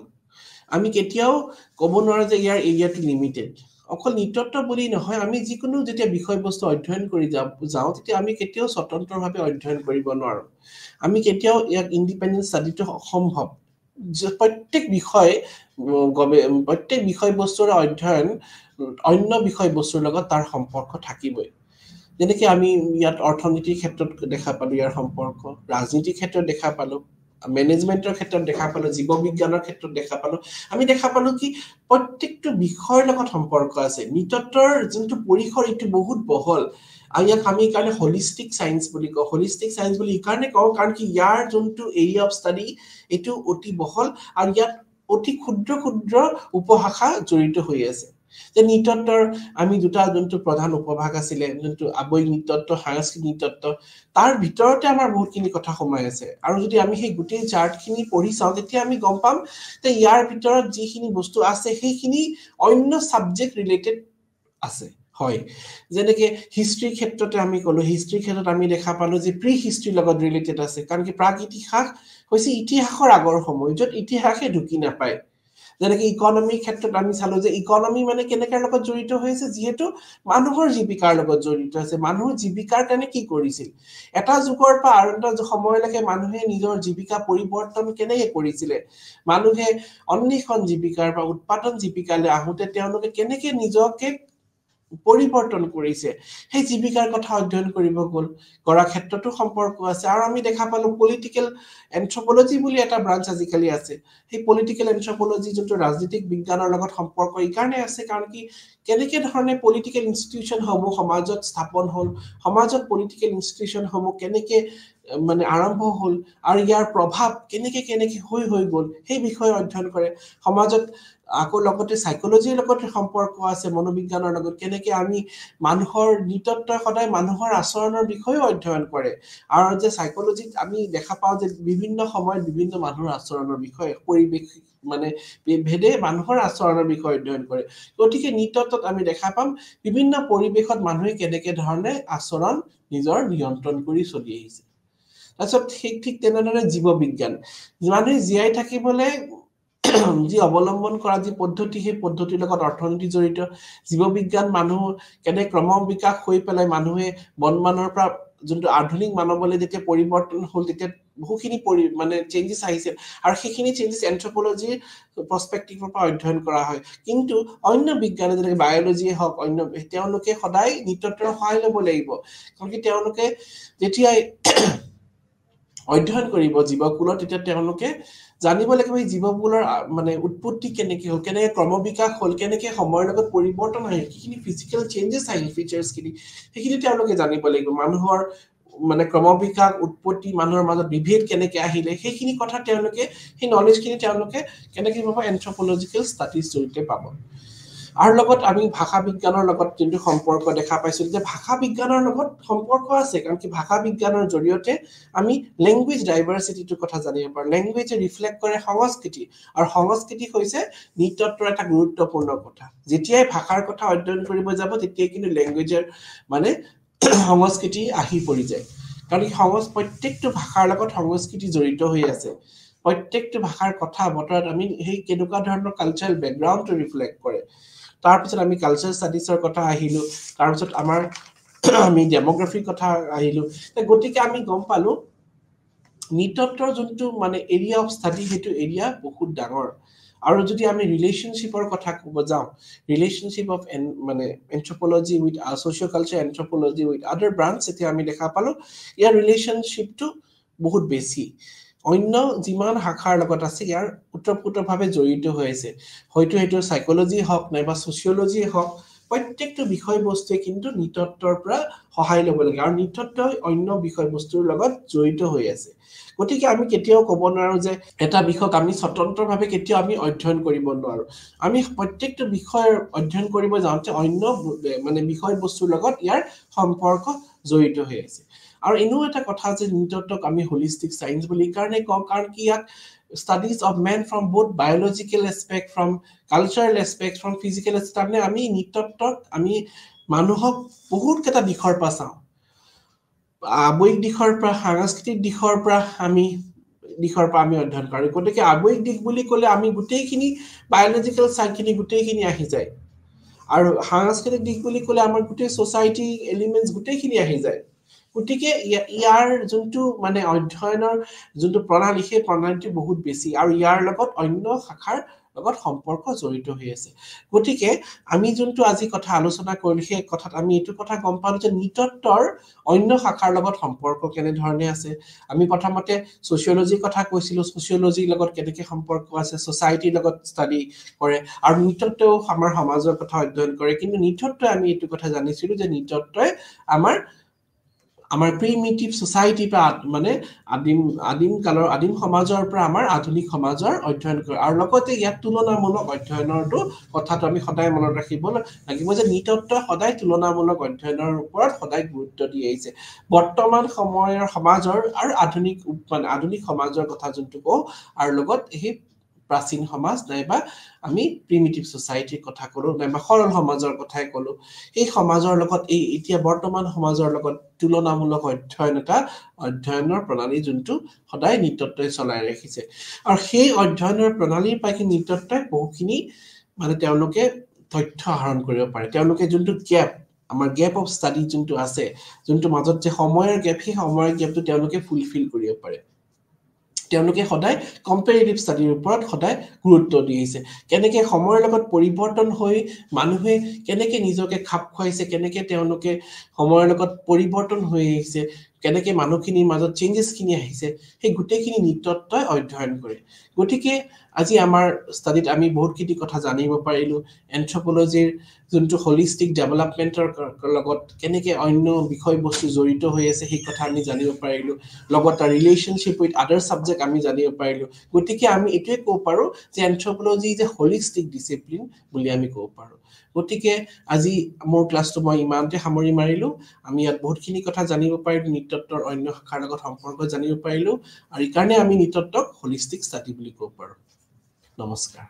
আমি কেতিয়াও ক'ব নোৱাৰো যে ইয়াৰ এৰিয়াটো লিমিটেড। অকল নৃতত্ব বুলি নহয়, আমি যিকোনো যেতিয়া বিষয়বস্তু অধ্যয়ন কৰি যাওঁ তেতিয়া আমি কেতিয়াও স্বতন্ত্ৰভাৱে অধ্যয়ন কৰিব নোৱাৰো। আমি কেতিয়াও ইয়াক ইণ্ডিপেণ্ডেণ্ট ষ্টাডিটো অসম্ভৱ। প্ৰত্যেক বিষয়বস্তুৰ অধ্যয়ন অন্য বিষয়বস্তুৰ লগত তাৰ সম্পৰ্ক থাকিবই। যেনেকে আমি ইয়াত অৰ্থনীতিৰ ক্ষেত্ৰত দেখা পালো ইয়াৰ সম্পৰ্ক, ৰাজনীতিৰ ক্ষেত্ৰত দেখা পালো, মেনেজমেন্টৰ ক্ষেত্ৰত দেখা পালো, জীৱ বিজ্ঞানৰ ক্ষেত্ৰত দেখা পালো। আমি দেখা পালো কি প্ৰত্যেকটো বিষয়ৰ লগত সম্পৰ্ক আছে। নৃতত্বৰ যোনটো পৰিসৰ এইটো বহুত বহল, আৰু ইয়াক আমি কাৰণে হলিষ্টিক চায়েন্স বুলি কওঁ। হলিষ্টিক চায়েন্স বুলি এইকাৰণে কওঁ কাৰণ কি ইয়াৰ যোনটো এৰিয়া অফ ষ্টাডি এইটো অতি বহল, আৰু ইয়াত অতি ক্ষুদ্ৰ ক্ষুদ্ৰ উপশাখা জড়িত হৈ আছে। যে নৃতত্বৰ আমি দুটা যোনটো প্ৰধান উপভাগ আছিলে, যোনটো আৱয়িক নৃতত্ব, সাংস্কৃতিক নৃতত্ব, তাৰ ভিতৰতে আমাৰ বহুতখিনি কথা সোমাই আছে। আৰু যদি আমি সেই গোটেই চাৰ্টখিনি পঢ়ি চাওঁ তেতিয়া আমি গম পাম যে ইয়াৰ ভিতৰত যিখিনি বস্তু আছে সেইখিনি অন্য ছাবজেক্ট ৰিলেটেড আছে। হয়, যেনেকে হিষ্ট্ৰীৰ ক্ষেত্ৰতে আমি ক'লো, হিষ্ট্ৰীৰ ক্ষেত্ৰত আমি দেখা পালো যে প্ৰি হিষ্ট্ৰীৰ লগত ৰিলেটেড আছে, কাৰণ কি প্ৰাক ইতিহাস হৈছে ইতিহাসৰ আগৰ সময়, য'ত ইতিহাসে ঢুকি নাপায়। যেনেকৈ ইকনমিৰ ক্ষেত্ৰত আমি চালো যে ইকনমি মানে কেনেকাৰ লগত জড়িত হৈছে যিহেতু মানুহৰ জীৱিকাৰ লগত জড়িত আছে মানুহৰ জীৱিকাৰ কাৰণে কি কৰিছিল এটা যুগৰ পৰা আৰু এটা সময়লৈকে মানুহে নিজৰ জীৱিকা পৰিৱৰ্তন কেনেকৈ কৰিছিলে মানুহে অন্বেষণ জীৱিকাৰ বা উৎপাদন জীৱিকালৈ আহোঁতে তেওঁলোকে কেনেকৈ নিজকে পৰিৱৰ্তন কৰিছে সেই জীৱিকাৰ কথা অধ্যয়ন কৰিব গ'ল কৰা ক্ষেত্ৰতো সম্পৰ্ক আছে আৰু আমি দেখা পালো পলিটিকেল এন্থ্ৰোপলজি বুলি এটা ব্ৰাঞ্চ আজিকালি আছে সেই পলিটিকেল এন্থ্ৰোপলজি যোনটো ৰাজনৈতিক বিজ্ঞানৰ লগত সম্পৰ্ক এই কাৰণে আছে কাৰণ কি কেনেকৈ ধৰণে পলিটিকেল ইনষ্টিটিউচন সমূহ সমাজত স্থাপন হ'ল সমাজত পলিটিকেল ইনষ্টিটিউচন সমূহ কেনেকৈ মানে আৰম্ভ হ'ল আৰু ইয়াৰ প্ৰভাৱ কেনেকৈ হৈ গ'ল সেই বিষয়ে অধ্যয়ন কৰে সমাজত আকৌ লগতে সাইকোলজিৰ লগত সম্পৰ্ক আছে মনোবিজ্ঞানৰ লগত কেনেকৈ আমি মানুহৰ নিতত্বই সদায় মানুহৰ আচৰণৰ বিষয়ে অধ্যয়ন কৰে আৰু যে সাইকোলজিত আমি দেখা পাওঁ যে বিভিন্ন সময়ত বিভিন্ন মানুহৰ আচৰণৰ বিষয়ে পৰিৱেশ মানে ভেদে মানুহৰ আচৰণৰ বিষয়ে অধ্যয়ন কৰে গতিকে নিতত্বত আমি দেখা পাম বিভিন্ন পৰিৱেশত মানুহে কেনেকৈ ধৰণে আচৰণ নিজৰ নিয়ন্ত্ৰণ কৰি চলি আহিছে তাৰপিছত ঠিক তেনেদৰে জীৱবিজ্ঞান মানুহে জীয়াই থাকিবলৈ যি অৱলম্বন কৰা যি পদ্ধতি সেই পদ্ধতিৰ লগত অৰ্থনীতি জড়িত জীৱবিজ্ঞান মানুহ কেনে ক্ৰম বিকাশ হৈ পেলাই মানুহে বনমানৰ পৰা যোনটো আধুনিক মানৱলৈ যেতিয়া পৰিৱৰ্তন হ'ল তেতিয়া বহুখিনি মানে চেঞ্জেছ আহিছে আৰু সেইখিনি চেঞ্জেছ এন্থ্ৰোপলজিৰ পাৰ্সপেক্টিভৰ পৰা অধ্যয়ন কৰা হয় কিন্তু অন্য বিজ্ঞানে যেনে বায়োলজিয়ে হওক অন্য তেওঁলোকে সদায় নিতত্বৰ সহায় ল'ব লাগিব কাৰণ কি তেওঁলোকে যেতিয়া অধ্যয়ন কৰিব জীৱকুলত তেতিয়া তেওঁলোকে জানিব লাগিব এই জীৱকুলৰ মানে উৎপত্তি কেনেকৈ হ'ল কেনেকৈ ক্ৰমবিকাশ হ'ল কেনেকৈ সময়ৰ লগত পৰিৱৰ্তন আহিল কিখিনি ফিজিকেল চেঞ্জেছ আহিল ফিচাৰ্ছখিনি সেইখিনি তেওঁলোকে জানিব লাগিব মানুহৰ মানে ক্ৰমবিকাশ উৎপত্তি মানুহৰ মাজত বিভেদ কেনেকৈ আহিলে সেইখিনি কথা তেওঁলোকে সেই নলেজখিনি তেওঁলোকে কেনেকৈ পাব এন্থ্ৰোপলজিকেল ষ্টাডিজ জৰিয়তে পাব আৰু লগত আমি ভাষা বিজ্ঞানৰ লগত যোনটো সম্পৰ্ক দেখা পাইছো যে ভাষা বিজ্ঞানৰ লগত সম্পৰ্ক আছে কাৰণ কি ভাষা বিজ্ঞানৰ জৰিয়তে আমি ল্যাঙ্গুৱেজ ডাইভাৰ্সিটিৰ কথা জানিব পাৰো ল্যাঙ্গুৱেজে ৰিফ্লেক্ট কৰে সংস্কৃতি আৰু সংস্কৃতি হৈছে নিতত্বৰ এটা গুৰুত্বপূৰ্ণ কথা যেতিয়াই ভাষাৰ কথা অধ্যয়ন কৰিব যাব তেতিয়াই কিন্তু ল্যাঙ্গুৱেজৰ মানে সংস্কৃতি আহি পৰি যায় কাৰণ কি প্ৰত্যেকটো ভাষাৰ লগত সংস্কৃতি জড়িত হৈ আছে প্ৰত্যেকটো ভাষাৰ কথা বতৰাত আমি সেই কেনেকুৱা ধৰণৰ কালচাৰেল বেকগ্ৰাউণ্ডটো ৰিফ্লেক্ট কৰে তাৰপিছত আমি কালচাৰ ষ্টাডিজৰ কথা আহিলো তাৰপিছত আমাৰ আমি ডেমোগ্ৰাফিৰ কথা আহিলো গতিকে আমি গম পালো নিতত্বৰ যোনটো মানে এৰিয়া অফ ষ্টাডি সেইটো এৰিয়া বহুত ডাঙৰ আৰু যদি আমি ৰিলেশনশ্বিপৰ কথা ক'ব যাওঁ ৰিলেশনশ্বিপ অফ মানে anthropology with socio culture anthropology with আদাৰ ব্ৰাঞ্চ এতিয়া আমি দেখা পালো ইয়াৰ ৰিলেশনশ্বিপটো বহুত বেছি অন্য যিমান শাখাৰ লগত আছে ইয়াৰ উত্তৰভাৱে জড়িত হৈ আছে হয়তো সেইটো সাইকোলজি হওক নাইবা সোশিওলজি হওক প্ৰত্যেকটো বিষয়বস্তুৱে কিন্তু নিতত্বৰ পৰা সহায় ল'ব লাগে আৰু নিতত্বই অন্য বিষয়বস্তুৰ লগত জড়িত হৈ আছে গতিকে আমি কেতিয়াও ক'ব নোৱাৰো যে এটা বিষয়ক আমি স্বতন্ত্ৰভাৱে কেতিয়াও আমি অধ্যয়ন কৰিব নোৱাৰো আমি প্ৰত্যেকটো বিষয়ৰ অধ্যয়ন কৰিব যাওঁতে অন্য মানে বিষয়বস্তুৰ লগত ইয়াৰ সম্পৰ্ক জড়িত হৈ আছে আৰু এনেও এটা কথা যে নিতত্বক আমি হোলিষ্টিক সায়েন্স বুলি কাৰণে কওঁ কাৰণ কি ইয়াক studies of men from both biological aspect from cultural aspect from physical aspect আমি নিতত্বক আমি মানুহক বহুত কেটা দিশৰ পৰা চাওঁ আবেগিক দিশৰ পৰা সাংস্কৃতিক দিশৰ পৰা আমি অধ্যয়ন কৰো গতিকে আবেগিক দিশ বুলি ক'লে আমি গোটেইখিনি বায়োলজিক্যাল সাইন্সখিনি গোটেইখিনি আহি যায় আৰু সাংস্কৃতিক দিশ বুলি ক'লে আমাৰ গোটেই সোসাইটি এলিমেন্টস গোটেইখিনি আহি যায় গতিকে ইয়াৰ যোনটো মানে অধ্যয়নৰ যোনটো প্ৰণালী সেই প্ৰণালীটো বহুত বেছি আৰু ইয়াৰ লগত অন্য শাখাৰ লগত সম্পৰ্ক জড়িত হৈ আছে গতিকে আমি যোনটো আজি কথা আলোচনা কৰিলো সেই কথাত আমি এইটো কথা গম পালো যে নিতত্বৰ অন্য শাখাৰ লগত সম্পৰ্ক কেনে ধৰণে আছে আমি প্ৰথমতে সোশিওলজিৰ কথা কৈছিলো সোশিওলজিৰ লগত কেনেকৈ সম্পৰ্ক আছে সোসাইটিৰ লগত ষ্টাডি কৰে আৰু নিতত্বও আমাৰ সমাজৰ কথা অধ্যয়ন কৰে কিন্তু নিতত্বই আমি এইটো কথা জানিছিলো যে নিতত্বই আমাৰ প্ৰিমিটিভ সোসাইটি পৰা মানে আদিম কালৰ আদিম সমাজৰ পৰা আমাৰ আধুনিক সমাজৰ অধ্যয়ন কৰে আৰু লগতে ইয়াত তুলনামূলক অধ্যয়নৰটো কথাটো আমি সদায় মনত ৰাখিব লাগিব যে নিতত্ব সদায় তুলনামূলক অধ্যয়নৰ ওপৰত সদায় গুৰুত্ব দি আহিছে বৰ্তমান সময়ৰ সমাজৰ আৰু আধুনিক সমাজৰ কথা যোনটো কওঁ আৰু লগত এই প্ৰাচীন সমাজ নাইবা আমি প্ৰিমিটিভ সোসাইটিৰ কথা কলো নাইবা সৰল সমাজৰ কথাই কলো এই সমাজৰ লগত এই এতিয়া বৰ্তমান সমাজৰ লগত তুলনামূলক অধ্যয়নৰ প্ৰণালী যোনটো সদায় নৃতত্বই চলাই ৰাখিছে আৰু সেই অধ্যয়নৰ প্ৰণালীৰ পাই নৃতত্বই বহুখিনি মানে তেওঁলোকে তথ্য আহৰণ কৰিব পাৰে তেওঁলোকে যোনটো গ্যাপ আমাৰ গ্যাপ অফ ষ্টাডি যোনটো আছে যোনটো মাজত যে সময়ৰ গ্যাপ সেই সময়ৰ গ্যাপটো তেওঁলোকে ফুলফিল কৰিব পাৰে তেওঁলোকে সদায় কম্পাৰেটিভ ষ্টাডিৰ ওপৰত সদায় গুৰুত্ব দিছে কেনেকৈ সময়ৰ লগত পৰিৱৰ্তন হৈ মানুহে কেনেকৈ নিজকে খাপ খুৱাইছে কেনেকৈ তেওঁলোকে সময়ৰ লগত পৰিৱৰ্তন হৈ আহিছে কেনেকৈ মানুহখিনিৰ মাজত চেঞ্জেছখিনি আহিছে সেই গোটেইখিনি নৃতত্বই অধ্যয়ন কৰে গতিকে আজি আমাৰ ষ্টাডিত আমি বহুতখিনি কথা জানিব পাৰিলো এন্থ্ৰোপলজিৰ যোনটো হোলিষ্টিক ডেভেলপমেন্টৰ লগত কেনেকৈ অন্য বিষয়বস্তু জড়িত হৈ আছে সেই কথা আমি জানিব পাৰিলো লগত ৰিলেশনশ্বিপ উইথ আদাৰ সাবজেক্ট আমি জানিব পাৰিলো গতিকে আমি এটোৱে ক'ব পাৰো যে anthropology is a holistic discipline বুলি আমি ক'ব পাৰো গতিকে আজি মোৰ ক্লাছটো মই ইমানতে সামৰি মাৰিলো আমি ইয়াত বহুতখিনি কথা জানিব পাৰিলো নৃতত্বৰ অন্য শাখাৰ লগত সম্পৰ্ক জানিব পাৰিলো আৰু এই কাৰণে আমি নৃতত্বক হোলিষ্টিক ষ্টাডি বুলি ক'ব পাৰো নমস্কাৰ